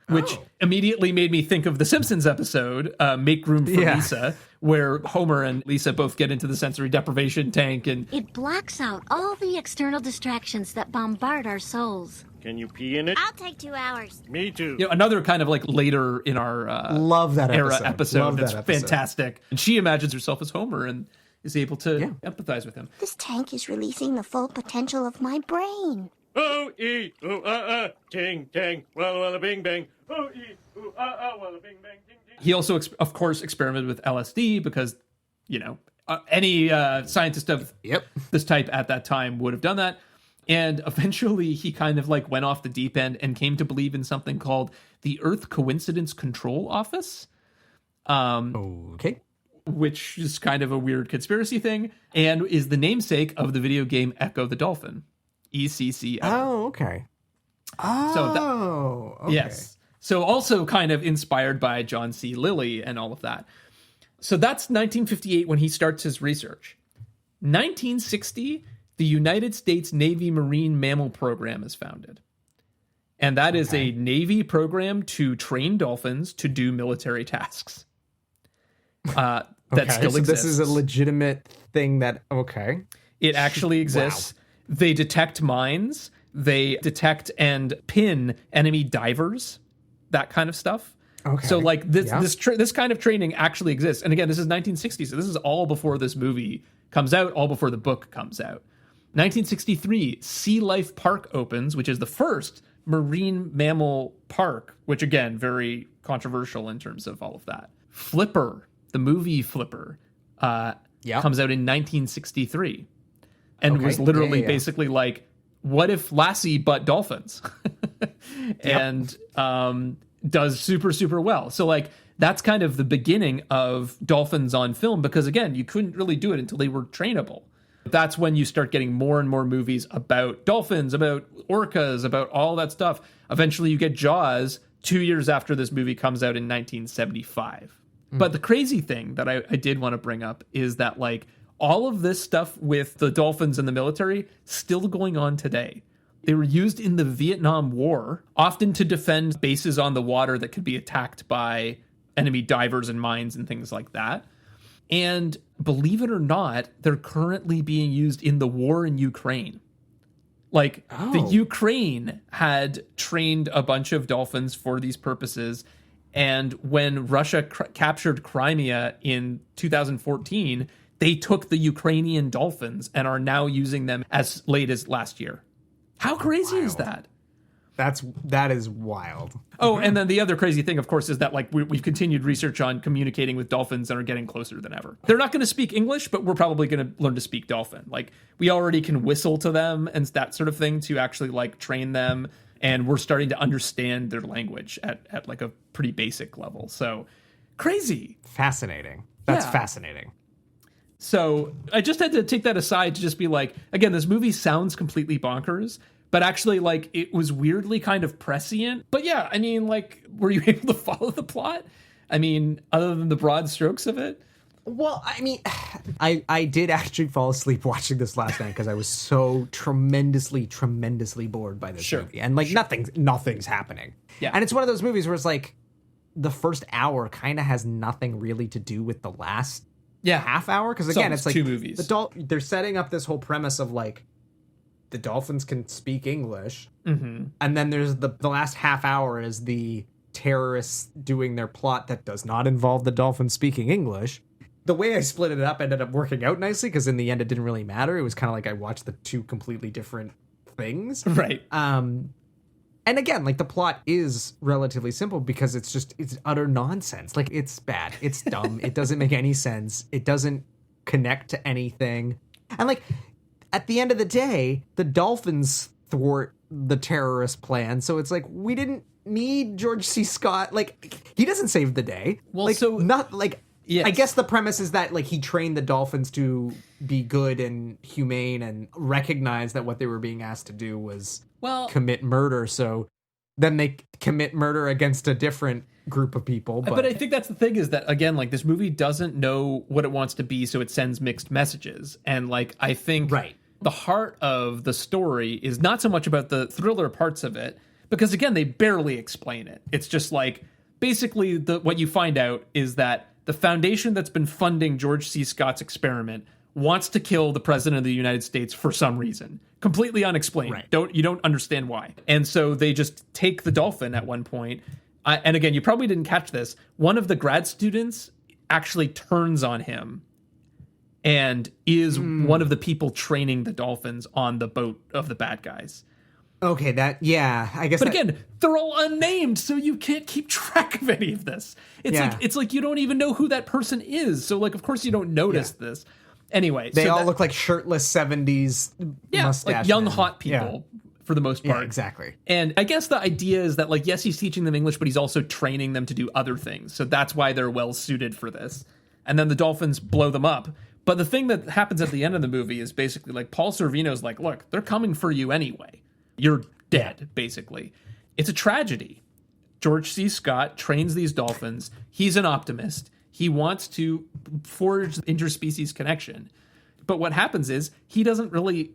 which immediately made me think of the Simpsons episode, Make Room for Lisa, where Homer and Lisa both get into the sensory deprivation tank. And
it blocks out all the external distractions that bombard our souls.
Can you pee in it?
I'll take 2 hours.
Me too.
Another kind of like later in our
love that
episode.
Love
that's
that episode.
Fantastic. And she imagines herself as Homer and is able to empathize with him.
This tank is releasing the full potential of my brain.
Ting, tang, walla, walla, bing, bang. Walla, bing, bang, ting, ting.
He also, of course, experimented with LSD because, any scientist of this type at that time would have done that. And eventually he kind of like went off the deep end and came to believe in something called the Earth Coincidence Control Office. Which is kind of a weird conspiracy thing and is the namesake of the video game Echo the Dolphin. ECCO.
Oh, okay. Okay.
Yes. So also kind of inspired by John C. Lilly and all of that. So that's 1958 when he starts his research. 1960, the United States Navy Marine Mammal Program is founded. And that is a Navy program to train dolphins to do military tasks. That still exists.
This is a legitimate thing that,
It actually exists. Wow. They detect mines. They detect and pin enemy divers, that kind of stuff. Okay. So like this kind of training actually exists. And again, this is 1960, so this is all before this movie comes out, all before the book comes out. 1963, Sea Life Park opens, which is the first marine mammal park, which again, very controversial in terms of all of that. Flipper, the movie Flipper, comes out in 1963 and was literally basically like, what if Lassie but dolphins? And does super, super well. So like, that's kind of the beginning of dolphins on film because again, you couldn't really do it until they were trainable. That's when you start getting more and more movies about dolphins, about orcas, about all that stuff. Eventually you get Jaws 2 years after this movie comes out in 1975. But the crazy thing that I did want to bring up is that like all of this stuff with the dolphins in the military still going on today. They were used in the Vietnam War, often to defend bases on the water that could be attacked by enemy divers and mines and things like that. And believe it or not, they're currently being used in the war in Ukraine. Like, the Ukraine had trained a bunch of dolphins for these purposes. And when Russia captured Crimea in 2014, they took the Ukrainian dolphins and are now using them as late as last year. How crazy is that?
That is wild.
Oh, and then the other crazy thing, of course, is that like we've continued research on communicating with dolphins and are getting closer than ever. They're not going to speak English, but we're probably going to learn to speak dolphin. Like, we already can whistle to them and that sort of thing to actually like train them. And we're starting to understand their language at like a pretty basic level. So crazy.
Fascinating. That's fascinating.
So I just had to take that aside to just be like, again, this movie sounds completely bonkers, but actually, like, it was weirdly kind of prescient. But yeah, I mean, like, were you able to follow the plot? I mean, other than the broad strokes of it?
Well, I mean, I did actually fall asleep watching this last night because I was so tremendously bored by this movie. And, like, nothing's happening.
Yeah.
And it's one of those movies where it's like, the first hour kind of has nothing really to do with the last half hour. Because, again, it's like,
two movies.
They're setting up this whole premise of, like, the dolphins can speak English. Mm-hmm. And then there's the last half hour is the terrorists doing their plot that does not involve the dolphins speaking English. The way I split it up ended up working out nicely because in the end it didn't really matter. It was kind of like I watched the two completely different things.
Right.
And again, like, the plot is relatively simple because it's utter nonsense. Like, it's bad. It's dumb. It doesn't make any sense. It doesn't connect to anything. And, like, at the end of the day, the dolphins thwart the terrorist plan. So it's like, we didn't need George C. Scott. Like, he doesn't save the day.
Well,
like,
so
not like,
yes.
I guess the premise is that, like, he trained the dolphins to be good and humane and recognize that what they were being asked to do was commit murder. So then they commit murder against a different group of people.
But I think that's the thing is that, again, like, this movie doesn't know what it wants to be, so it sends mixed messages. And, like, I think the heart of the story is not so much about the thriller parts of it, because, again, they barely explain it. It's just like, basically what you find out is that the foundation that's been funding George C. Scott's experiment wants to kill the president of the United States for some reason. Completely unexplained.
Right.
You don't understand why. And so they just take the dolphin at one point. And again, you probably didn't catch this. One of the grad students actually turns on him and is one of the people training the dolphins on the boat of the bad guys.
Okay, I guess.
But again, they're all unnamed, so you can't keep track of any of this. It's like you don't even know who that person is. So, like, of course you don't notice this. Anyway,
they all look like shirtless 70s mustache
like young
men.
hot people for the most part.
Yeah, exactly.
And I guess the idea is that, like, yes, he's teaching them English, but he's also training them to do other things. So that's why they're well suited for this. And then the dolphins blow them up. But the thing that happens at the end of the movie is basically like Paul Sorvino's like, look, they're coming for you anyway. You're dead, basically. It's a tragedy. George C. Scott trains these dolphins. He's an optimist. He wants to forge interspecies connection. But what happens is he doesn't really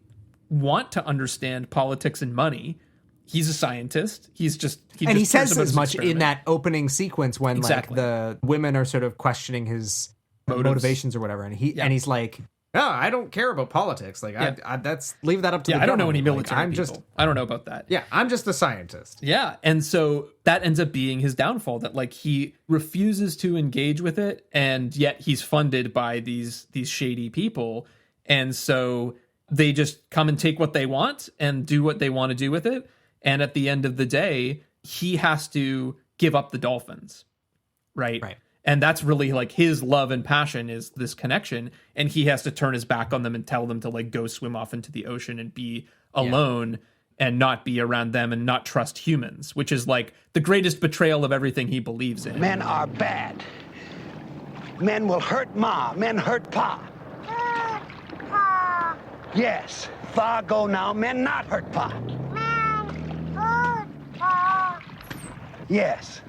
want to understand politics and money. He's a scientist. He
says as much in that opening sequence when like the women are sort of questioning his motivations or whatever, and he's like, "Oh, I don't care about politics. Like, I that's leave that up to the
I don't know
government.
any military
Like,
people. I don't know about that.
Yeah, I'm just a scientist.
Yeah, and so that ends up being his downfall. That like he refuses to engage with it, and yet he's funded by these shady people, and so they just come and take what they want and do what they want to do with it. And at the end of the day, he has to give up the dolphins, right?
Right.
And that's really like his love and passion is this connection. And he has to turn his back on them and tell them to like go swim off into the ocean and be alone and not be around them and not trust humans, which is like the greatest betrayal of everything he believes in.
Men are bad. Men will hurt Ma. Men hurt Pa.
Pa.
Yes. Fa go now. Men not hurt Pa.
Men hurt Pa.
Yes.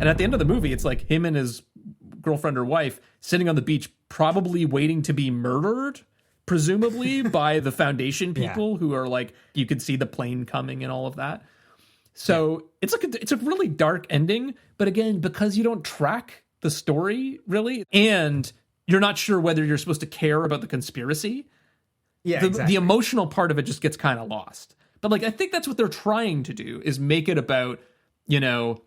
And at the end of the movie, it's like him and his girlfriend or wife sitting on the beach, probably waiting to be murdered presumably by the Foundation people who are like, you could see the plane coming and all of that. So it's a really dark ending, but again, because you don't track the story really, and you're not sure whether you're supposed to care about the conspiracy. Yeah, the emotional part of it just gets kind of lost. But like, I think that's what they're trying to do, is make it about, you know,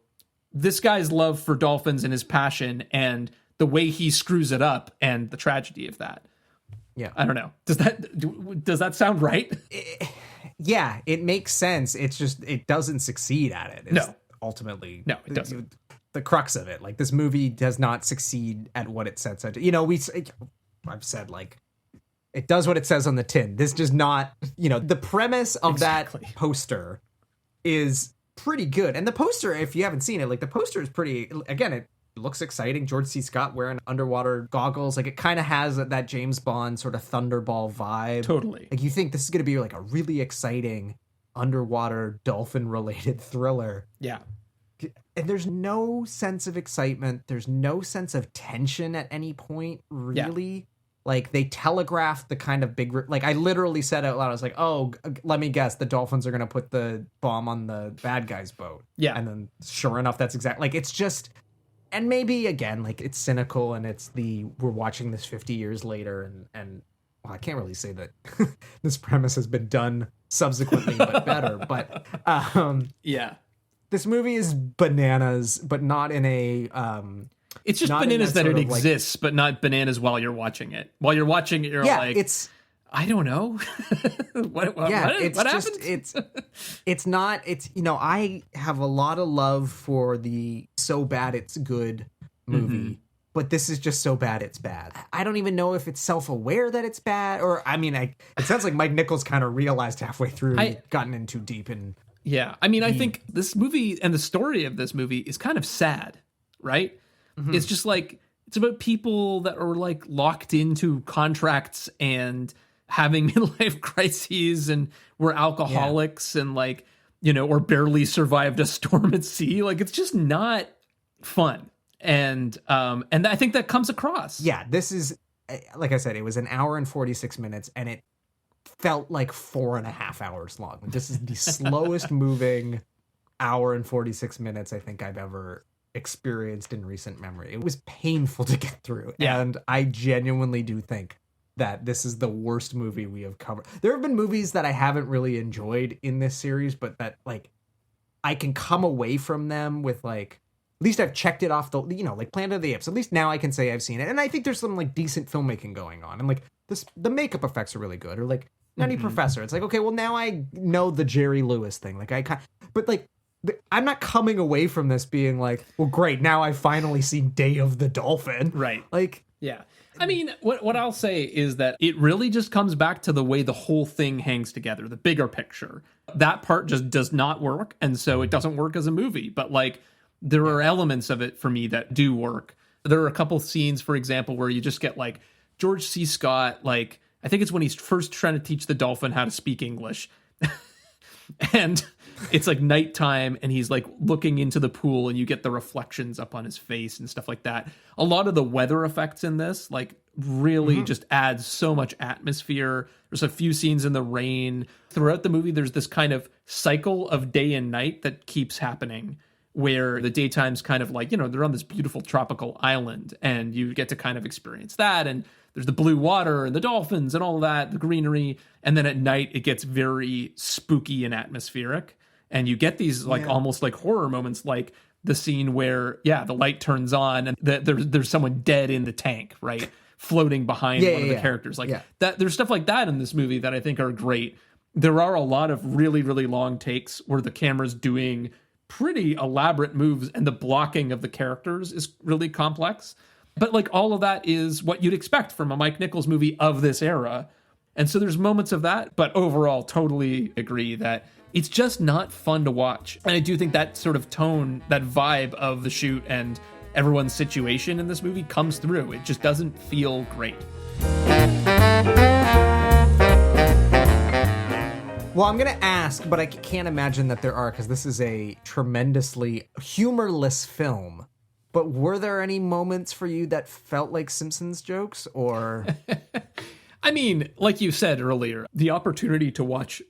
this guy's love for dolphins and his passion and the way he screws it up and the tragedy of that. Yeah. I don't know. Does that sound right?
Yeah, it makes sense. It's just, it doesn't succeed at it. It's ultimately.
No, it doesn't.
The crux of it. Like, this movie does not succeed at what it sets out to. You know, I've said, like, it does what it says on the tin. This does not, you know, the premise of that poster is pretty good. And the poster, if you haven't seen it, like, the poster is pretty, again, it looks exciting. George C. Scott wearing underwater goggles. Like, it kind of has that James Bond sort of Thunderball vibe.
Totally.
Like, you think this is going to be like a really exciting underwater dolphin related thriller. Yeah. And there's no sense of excitement. There's no sense of tension at any point, really. Yeah. Like, they telegraphed the kind of big... Like, I literally said out loud, I was like, oh, let me guess, the dolphins are going to put the bomb on the bad guy's boat. Yeah. And then, sure enough, that's exactly... Like, it's just... And maybe, again, like, it's cynical, and it's we're watching this 50 years later, and well, I can't really say that this premise has been done subsequently, but better. But,
yeah.
This movie is bananas, but not in a...
it's just bananas that it exists, but not bananas while you're watching it. While you're watching it, you're like... it's... I don't know. what happened?
It's not, you know, I have a lot of love for the so bad it's good movie, but this is just so bad it's bad. I don't even know if it's self-aware that it's bad, or, I mean, it sounds like Mike Nichols kind of realized halfway through he'd gotten in too deep. And
yeah, I mean, I think this movie and the story of this movie is kind of sad, right? Mm-hmm. It's just like, it's about people that are like locked into contracts and having midlife crises, and we're alcoholics and like, you know, or barely survived a storm at sea. Like, it's just not fun. And I think that comes across.
Yeah, this is, like I said, it was an hour and 46 minutes, and it felt like 4.5 hours long. This is the slowest moving hour and 46 minutes I think I've ever experienced in recent memory. It was painful to get through. Yeah. And I genuinely do think that this is the worst movie we have covered. There have been movies that I haven't really enjoyed in this series, but that, like, I can come away from them with, like, at least I've checked it off the, you know, like Planet of the Apes. At least now I can say I've seen it. And I think there's some, like, decent filmmaking going on. And, like, the makeup effects are really good. Or, like, Nutty Professor. It's like, okay, well, now I know the Jerry Lewis thing. Like, but, like, I'm not coming away from this being like, well, great, now I've finally seen Day of the Dolphin.
Right.
Like,
yeah. I mean, what I'll say is that it really just comes back to the way the whole thing hangs together, the bigger picture. That part just does not work, and so it doesn't work as a movie. But, like, there are elements of it for me that do work. There are a couple scenes, for example, where you just get, like, George C. Scott, like, I think it's when he's first trying to teach the dolphin how to speak English. And it's like nighttime, and he's like looking into the pool, and you get the reflections up on his face and stuff like that. A lot of the weather effects in this, like, really just adds so much atmosphere. There's a few scenes in the rain. Throughout the movie, there's this kind of cycle of day and night that keeps happening, where the daytime's kind of like, you know, they're on this beautiful tropical island, and you get to kind of experience that. And there's the blue water and the dolphins and all of that, the greenery. And then at night, it gets very spooky and atmospheric. And you get these, like, almost like horror moments, like the scene where, the light turns on and there's someone dead in the tank, right? Floating behind one of the characters. Like that. There's stuff like that in this movie that I think are great. There are a lot of really, really long takes where the camera's doing pretty elaborate moves, and the blocking of the characters is really complex. But, like, all of that is what you'd expect from a Mike Nichols movie of this era. And so there's moments of that, but overall, totally agree that it's just not fun to watch. And I do think that sort of tone, that vibe of the shoot and everyone's situation in this movie comes through. It just doesn't feel great.
Well, I'm going to ask, but I can't imagine that there are, because this is a tremendously humorless film. But were there any moments for you that felt like Simpsons jokes, or?
I mean, like you said earlier, the opportunity to watch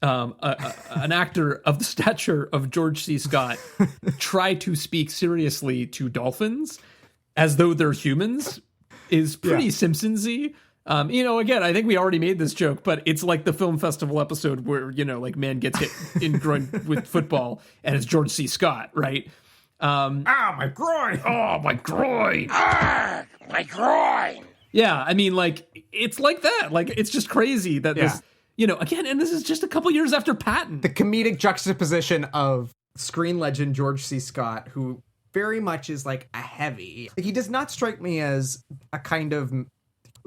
an actor of the stature of George C. Scott try to speak seriously to dolphins as though they're humans is pretty Simpsons-y. Again, I think we already made this joke, but it's like the film festival episode where, like man gets hit in groin with football and it's George C. Scott, right?
My groin!
Oh, my groin!
Ah, my groin!
Yeah, I mean, like, it's like that. Like, it's just crazy that this, again, and this is just a couple years after Patton.
The comedic juxtaposition of screen legend George C. Scott, who very much is like a heavy. He does not strike me as a kind of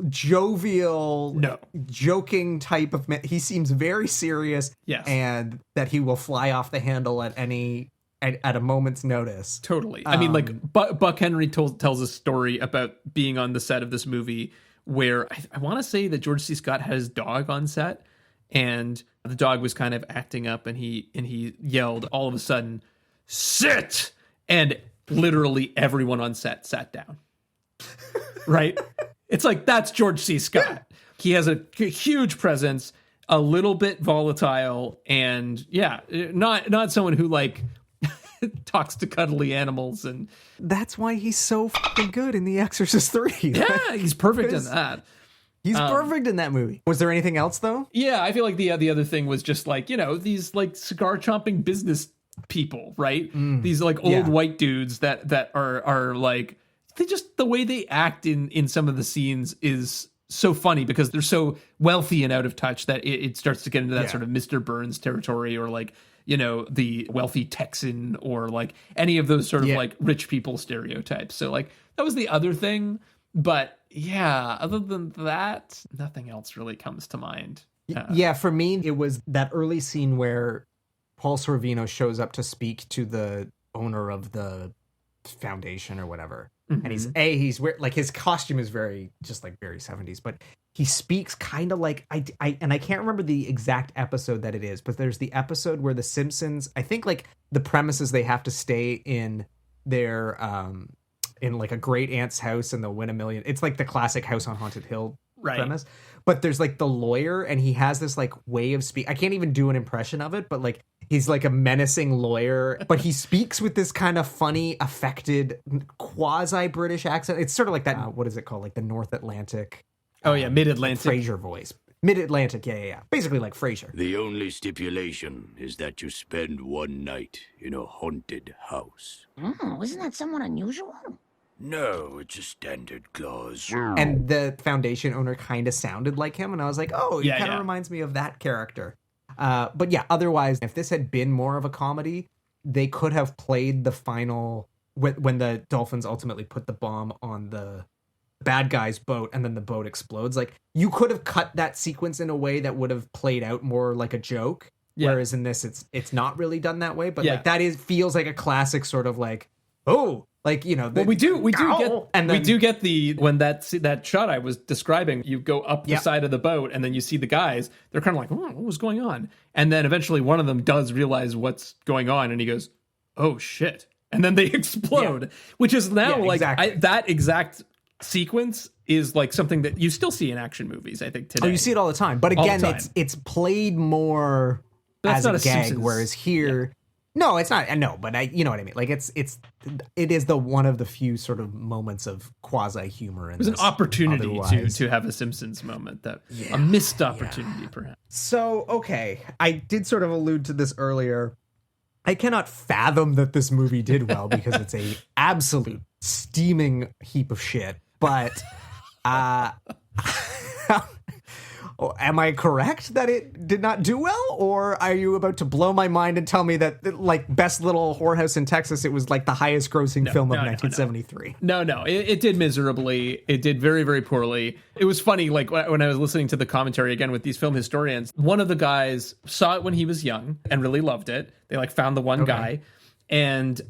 jovial, joking type of man. He seems very serious, and that he will fly off the handle at a moment's notice.
Totally. I mean, like Buck Henry tells a story about being on the set of this movie where I want to say that George C. Scott had his dog on set, and the dog was kind of acting up, and he yelled all of a sudden, "Sit!" and literally everyone on set sat down. Right? It's like, that's George C. Scott. He has a huge presence, a little bit volatile, and not someone who like talks to cuddly animals. And
that's why he's so fucking good in The Exorcist 3.
Yeah, he's perfect in that.
He's perfect in that movie. Was there anything else though?
Yeah, I feel like the other thing was just like, these like cigar chomping business people, right? These like old white dudes that are like, they just, the way they act in some of the scenes is so funny because they're so wealthy and out of touch that it starts to get into that sort of Mr. Burns territory, or like, the wealthy Texan, or like any of those sort of like rich people stereotypes. So like that was the other thing. But yeah, other than that, nothing else really comes to mind.
For me, it was that early scene where Paul Sorvino shows up to speak to the owner of the foundation or whatever. And he's like, his costume is very 70s, but he speaks kind of like, I can't remember the exact episode that it is, but there's the episode where the Simpsons, I think like the premise is they have to stay in their, in like a great aunt's house and they'll win $1 million. It's like the classic House on Haunted Hill premise, but there's like the lawyer and he has this like way of speak. I can't even do an impression of it, but like, he's like a menacing lawyer, but he speaks with this kind of funny, affected, quasi-British accent. It's sort of like that, what is it called? Like the North Atlantic.
Mid-Atlantic.
Like Frasier voice. Mid-Atlantic, yeah. Basically like Frasier.
The only stipulation is that you spend one night in a haunted house.
Isn't that somewhat unusual?
No, it's a standard clause.
And the foundation owner kind of sounded like him, and I was like, oh, he kind of reminds me of that character. But yeah, otherwise, if this had been more of a comedy, they could have played the final when the dolphins ultimately put the bomb on the bad guy's boat and then the boat explodes. Like, you could have cut that sequence in a way that would have played out more like a joke. Whereas in this, it's not really done that way. But like that feels like a classic sort of like, like, we do get the, when that shot I was describing, you go up the side of the boat and then you see the guys, they're kind of like, what was going on? And then eventually one of them does realize what's going on and he goes, oh shit. And then they explode, which is now like that exact sequence is like something that you still see in action movies, I think, today. Oh, you see it all the time. But again, it's played more as a gag, whereas here... No, it's not. No, but you know what I mean. Like it is one of the few sort of moments of quasi humor. It
was an opportunity to have a Simpsons moment, a missed opportunity, perhaps.
So okay, I did sort of allude to this earlier. I cannot fathom that this movie did well because it's a absolute steaming heap of shit. But am I correct that it did not do well? Or are you about to blow my mind and tell me that, like, Best Little Whorehouse in Texas, it was like the highest grossing film of 1973?
No. It did miserably. It did very, very poorly. It was funny, like, when I was listening to the commentary again with these film historians, one of the guys saw it when he was young and really loved it. They, like, found the one guy. And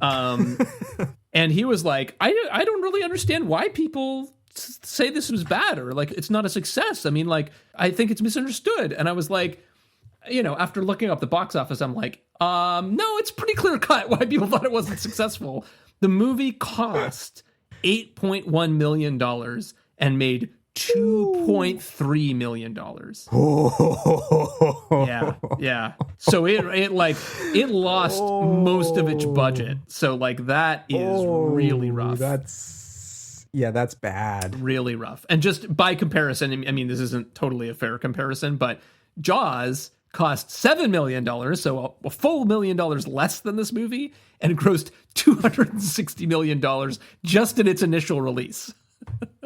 and he was like, I don't really understand why people say this was bad or like it's not a success. I mean, like, I think it's misunderstood. And I was like, after looking up the box office, I'm like, no, it's pretty clear cut why people thought it wasn't successful. The movie cost $8.1 million and made $2.3 million. Yeah. So it lost most of its budget. So like that is really rough.
That's bad.
Really rough. And just by comparison, I mean, this isn't totally a fair comparison, but Jaws cost $7 million, so a full $1 million less than this movie, and grossed $260 million just in its initial release.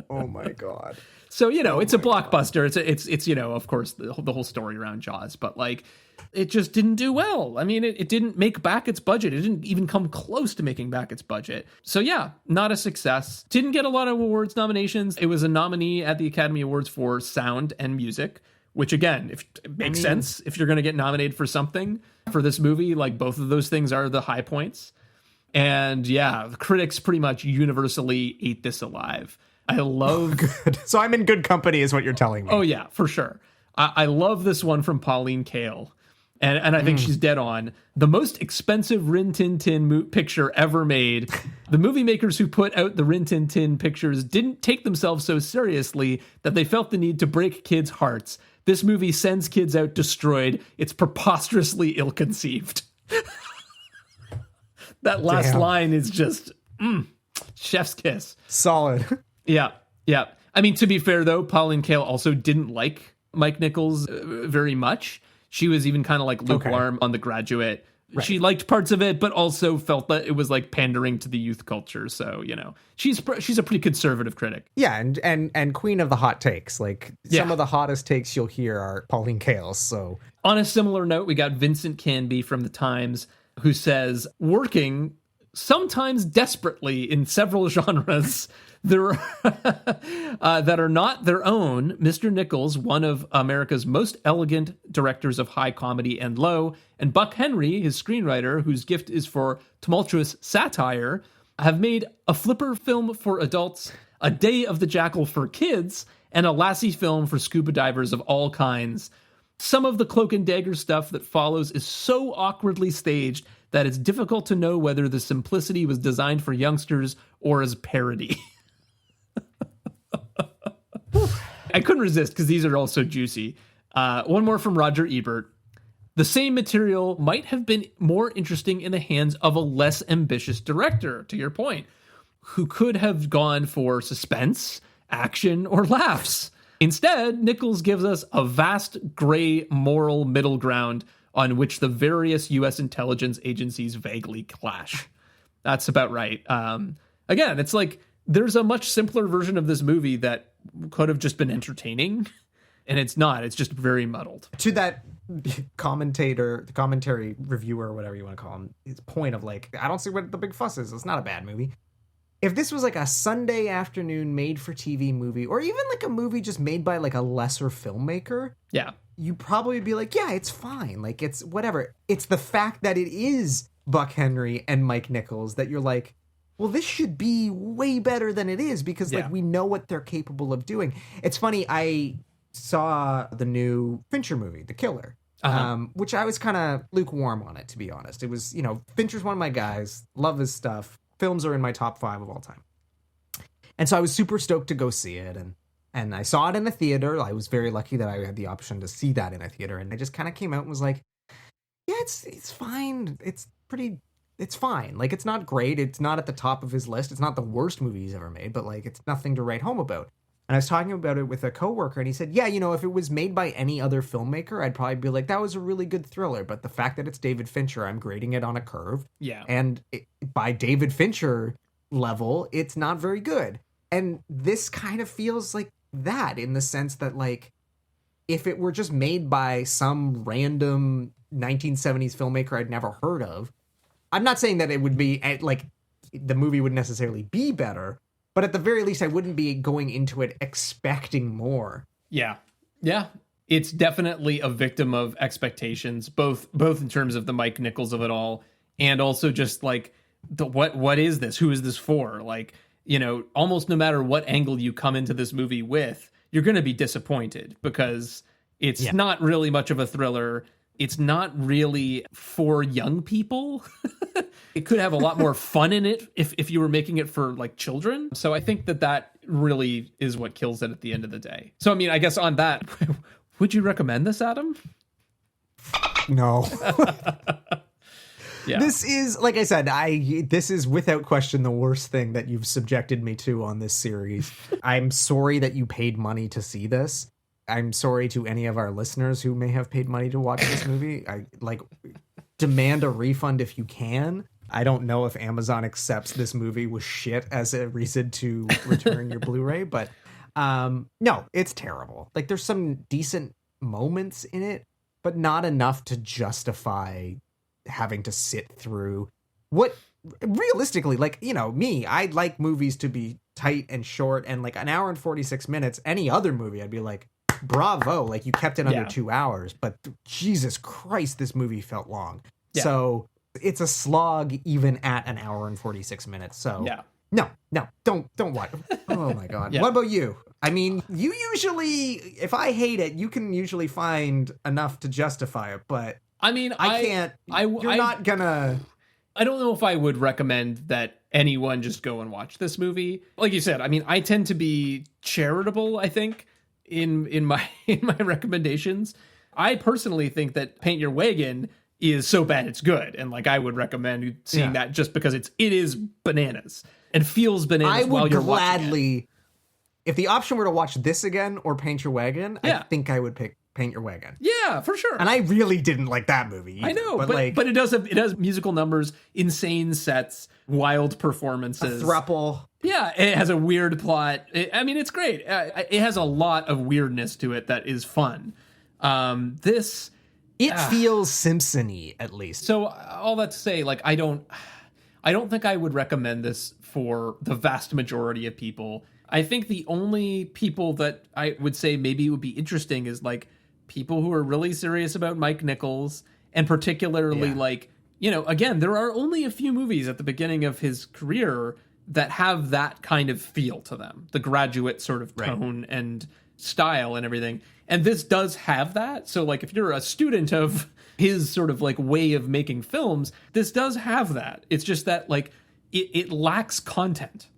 Oh my God.
So, it's a blockbuster. It's of course, the whole story around Jaws, but like, it just didn't do well. I mean, it didn't make back its budget. It didn't even come close to making back its budget. So yeah, not a success. Didn't get a lot of awards nominations. It was a nominee at the Academy Awards for sound and music, which again, it makes sense if you're going to get nominated for something for this movie. Like both of those things are the high points. And yeah, the critics pretty much universally ate this alive. I love...
Good. So I'm in good company is what you're telling me.
Oh, yeah, for sure. I love this one from Pauline Kael. And I think she's dead on. The most expensive Rin Tin Tin picture ever made. The movie makers who put out the Rin Tin Tin pictures didn't take themselves so seriously that they felt the need to break kids' hearts. This movie sends kids out destroyed. It's preposterously ill-conceived. That last line is just... chef's kiss.
Solid.
Yeah. I mean, to be fair, though, Pauline Kael also didn't like Mike Nichols very much. She was even kind of like lukewarm on The Graduate. Right. She liked parts of it, but also felt that it was like pandering to the youth culture. So, she's a pretty conservative critic.
Yeah, and queen of the hot takes. Like some of the hottest takes you'll hear are Pauline Kael's. So
on a similar note, we got Vincent Canby from The Times, who says, working sometimes desperately in several genres that are not their own, Mr. Nichols, one of America's most elegant directors of high comedy and low, and Buck Henry, his screenwriter, whose gift is for tumultuous satire, have made a flipper film for adults, A Day of the Jackal for kids, and a Lassie film for scuba divers of all kinds. Some of the cloak and dagger stuff that follows is so awkwardly staged that it's difficult to know whether the simplicity was designed for youngsters or as parody. I couldn't resist because these are all so juicy. One more from Roger Ebert. The same material might have been more interesting in the hands of a less ambitious director, to your point, who could have gone for suspense, action, or laughs. Instead, Nichols gives us a vast gray moral middle ground on which the various U.S. intelligence agencies vaguely clash. That's about right. Again, it's like there's a much simpler version of this movie that could have just been entertaining, and it's not. It's just very muddled.
To that commentary reviewer, whatever you want to call him, his point of like, I don't see what the big fuss is. It's not a bad movie. If this was like a Sunday afternoon made-for-TV movie, or even like a movie just made by like a lesser filmmaker, you probably be like, yeah, it's fine. Like, it's whatever. It's the fact that it is Buck Henry and Mike Nichols that you're like, well, this should be way better than it is because like we know what they're capable of doing. It's funny. I saw the new Fincher movie, The Killer, which I was kind of lukewarm on it, to be honest. It was, Fincher's one of my guys. Love his stuff. Films are in my top 5 of all time. And so I was super stoked to go see it. And I saw it in a theater. I was very lucky that I had the option to see that in a theater. And I just kind of came out and was like, yeah, it's fine. It's fine. Like, it's not great. It's not at the top of his list. It's not the worst movie he's ever made, but like, it's nothing to write home about. And I was talking about it with a coworker, and he said, yeah, if it was made by any other filmmaker, I'd probably be like, that was a really good thriller. But the fact that it's David Fincher, I'm grading it on a curve. Yeah. And by David Fincher level, it's not very good. And this kind of feels like that, in the sense that, like, if it were just made by some random 1970s filmmaker I'd never heard of, I'm not saying that it would be, like, the movie would necessarily be better, but at the very least, I wouldn't be going into it expecting more. Yeah. It's definitely a victim of expectations, both in terms of the Mike Nichols of it all, and also just like what is this? Who is this for? Like, almost no matter what angle you come into this movie with, you're going to be disappointed because it's not really much of a thriller. It's not really for young people.
it could have a lot more fun in it if you were making it for like children. So I think that really is what kills it at the end of the day. So I mean, I guess on that, would you recommend this, Adam?
No.
Yeah.
This is, like I said, this is without question the worst thing that you've subjected me to on this series. I'm sorry that you paid money to see this. I'm sorry to any of our listeners who may have paid money to watch this movie. I demand a refund if you can. I don't know if Amazon accepts this movie was shit as a reason to return your Blu-ray, but no, it's terrible. Like, there's some decent moments in it, but not enough to justify having to sit through what realistically, like, you know, me, I like movies to be tight and short, and like an hour and 46 minutes, any other movie, I'd be like, bravo, like you kept it under 2 hours, but Jesus Christ, this movie felt long. Yeah. So it's a slog even at an hour and 46 minutes. So no, don't watch. Oh my God. Yeah. What about you? I mean, you usually, if I hate it, you can usually find enough to justify it, but I mean, I can't. You're not gonna.
I don't know if I would recommend that anyone just go and watch this movie. Like you said, I mean, I tend to be charitable, I think, in my recommendations. I personally think that Paint Your Wagon is so bad it's good, and like I would recommend seeing that just because it is bananas and feels bananas while you're watching it. If the option were to watch this again or Paint Your Wagon, I think I would pick Paint Your Wagon. Yeah, for sure. And I really didn't like that movie either. I know, but it has musical numbers, insane sets, wild performances. A throuple. Yeah, it has a weird plot. I mean, it's great. It has a lot of weirdness to it that is fun. It feels Simpson-y, at least. So all that to say, like, I don't think I would recommend this for the vast majority of people. I think the only people that I would say maybe would be interesting is like people who are really serious about Mike Nichols, and particularly like, you know, again, there are only a few movies at the beginning of his career that have that kind of feel to them, the Graduate sort of tone and style and everything. And this does have that. So like if you're a student of his sort of like way of making films, this does have that. It's just that like it lacks content.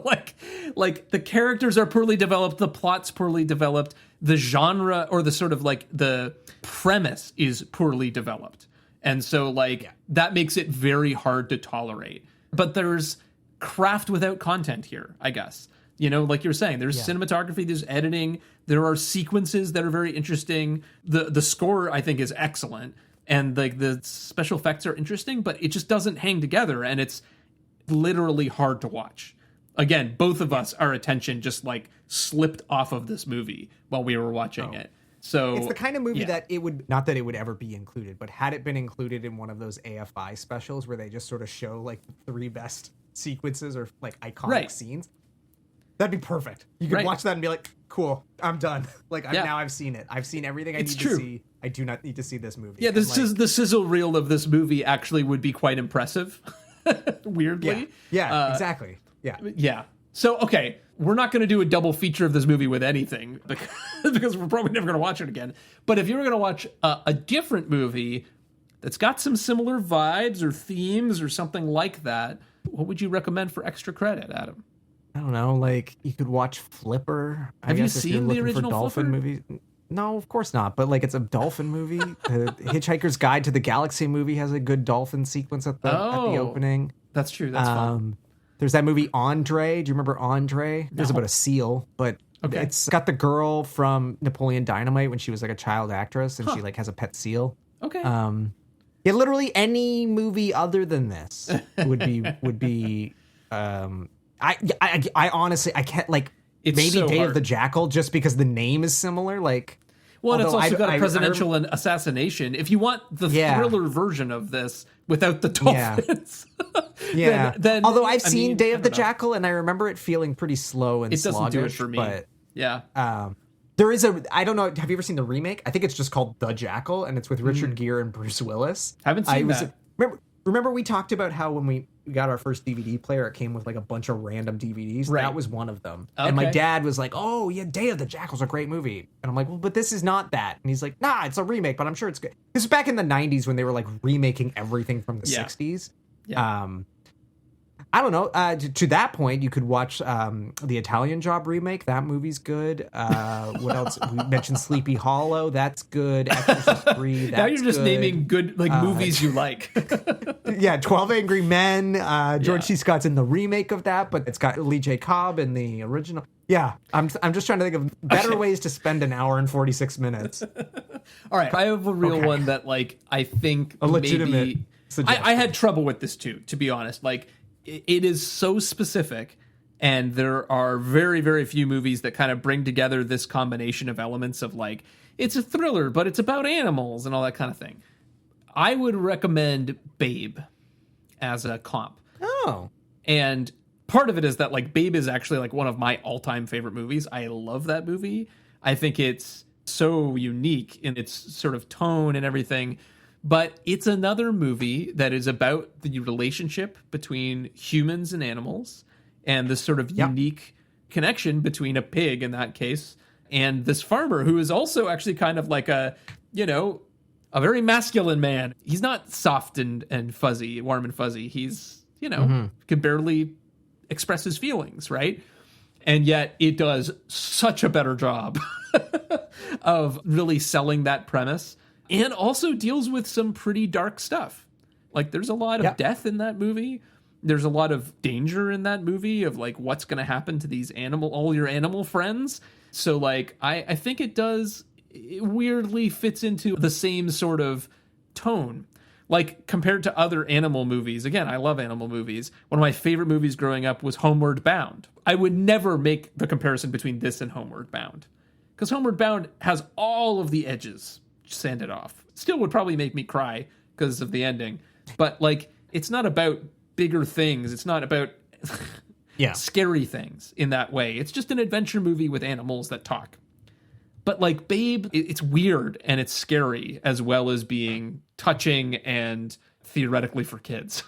like the characters are poorly developed, the plot's poorly developed, the genre or the sort of like the premise is poorly developed. And so like that makes it very hard to tolerate. But there's craft without content here, I guess. You know, like you're saying, there's cinematography, there's editing, there are sequences that are very interesting. The score, I think, is excellent. And like the special effects are interesting, but it just doesn't hang together. And it's literally hard to watch. Again, both of us, our attention just like slipped off of this movie while we were watching it. So it's the kind of movie that it would, not that it would ever be included, but had it been included in one of those AFI specials where they just sort of show like the 3 best sequences or like iconic scenes, that'd be perfect. You could watch that and be like, cool, I'm done. Like now I've seen it. I've seen everything I need to see. I do not need to see this movie. Yeah, the sizzle reel of this movie actually would be quite impressive. Weirdly. Yeah, exactly. Yeah. So, okay, we're not going to do a double feature of this movie with anything because we're probably never going to watch it again. But if you were going to watch a different movie that's got some similar vibes or themes or something like that, what would you recommend for extra credit, Adam? I don't know. Like, you could watch Flipper. Have you seen the original Dolphin movie? No, of course not. But like, it's a dolphin movie. The Hitchhiker's Guide to the Galaxy movie has a good dolphin sequence at the opening. That's true. That's fun. There's that movie Andre. Do you remember Andre? No. There's about a seal, but it's got the girl from Napoleon Dynamite when she was like a child actress, and she like has a pet seal. Okay. Yeah, literally any movie other than this would be. I honestly I can't like. It's maybe so Day of the Jackal just because the name is similar. Like, well, and it's also got a presidential assassination. If you want the thriller version of this without the dolphins. Yeah. Then although I've seen Day of the Jackal and I remember it feeling pretty slow and sluggish. It doesn't do it for me. But there is I don't know, have you ever seen the remake? I think it's just called The Jackal and it's with Richard Gere and Bruce Willis. Haven't seen that. Remember we talked about how when we got our first DVD player, it came with like a bunch of random DVDs. Right. That was one of them. Okay. And my dad was like, oh yeah, Day of the Jackal's a great movie. And I'm like, well, but this is not that. And he's like, nah, it's a remake, but I'm sure it's good. This is back in the 90s when they were like remaking everything from the 60s. Yeah.
I don't know. To that point, you could watch the Italian Job remake. That movie's good. What else? We mentioned Sleepy Hollow. That's good. Exorcist 3. That's
now you're just
good.
naming good movies you like.
Yeah, 12 Angry Men. George C. Scott's in the remake of that, but it's got Lee J. Cobb in the original. Yeah, I'm just trying to think of better ways to spend an hour and 46 minutes.
All right, I have a real one that like I think
a legitimate.
Maybe, I had trouble with this too, to be honest. Like it is so specific, and there are very, very few movies that kind of bring together this combination of elements of like it's a thriller, but it's about animals and all that kind of thing. I would recommend Babe as a comp.
Oh,
and part of it is that like Babe is actually like one of my all-time favorite movies. I love that movie. I think it's so unique in its sort of tone and everything. But it's another movie that is about the relationship between humans and animals and this sort of unique connection between a pig in that case and this farmer who is also actually kind of like a very masculine man. He's not soft and fuzzy, warm and fuzzy. He's, can barely express his feelings, right? And yet it does such a better job of really selling that premise. And also deals with some pretty dark stuff. Like there's a lot of death in that movie. There's a lot of danger in that movie of like what's going to happen to these all your animal friends. So like I think it weirdly fits into the same sort of tone. Like compared to other animal movies. Again, I love animal movies. One of my favorite movies growing up was Homeward Bound. I would never make the comparison between this and Homeward Bound. Because Homeward Bound has all of the edges sanded off. Still would probably make me cry because of the ending. But like, it's not about bigger things. It's not about scary things in that way. It's just an adventure movie with animals that talk. But like Babe, it's weird and it's scary as well as being touching and theoretically for kids.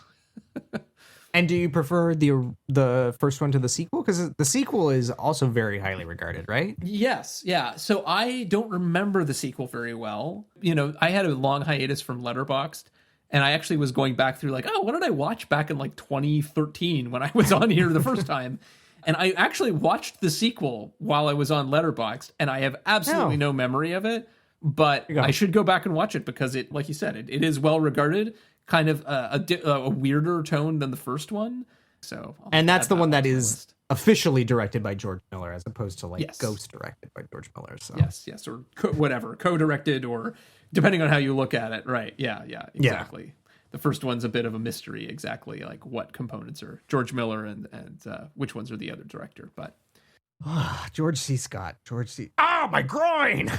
And do you prefer the first one to the sequel? Because the sequel is also very highly regarded, right?
Yes, yeah. So I don't remember the sequel very well. I had a long hiatus from Letterboxd, and I actually was going back through like, what did I watch back in like 2013 when I was on here the first time? And I actually watched the sequel while I was on Letterboxd, and I have absolutely no memory of it. But I should go back and watch it because it, like you said, it is well regarded. Kind of a weirder tone than the first one. So,
and that's the one that is officially directed by George Miller as opposed to like ghost directed by George Miller. So
yes, or co-directed, or depending on how you look at it. Right? Yeah, exactly. Yeah. The first one's a bit of a mystery, exactly like what components are George Miller and which ones are the other director. But
George C. Scott, my groin.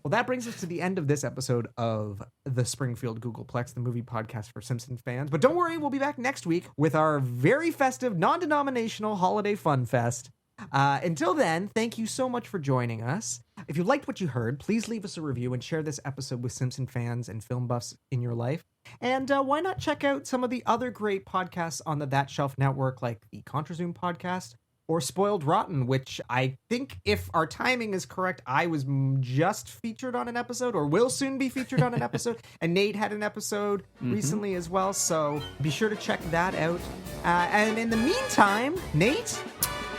Well, that brings us to the end of this episode of the Springfield Googleplex, the movie podcast for Simpsons fans. But don't worry, we'll be back next week with our very festive Non-Denominational Holiday Fun Fest. Until then, thank you so much for joining us. If you liked what you heard, please leave us a review and share this episode with Simpson fans and film buffs in your life. And why not check out some of the other great podcasts on the That Shelf Network, like the ContraZoom podcast, or Spoiled Rotten, which I think, if our timing is correct, I was just featured on an episode, or will soon be featured on an episode, and Nate had an episode recently as well, so be sure to check that out. And in the meantime, Nate,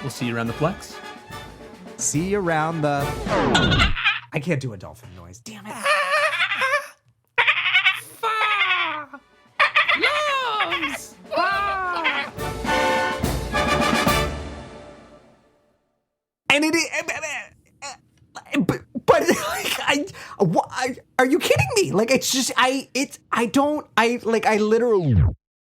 we'll see you around the Plex.
See you around the... I can't do a dolphin noise. Damn it. And it is, but like, are you kidding me? Like, it's just, I literally.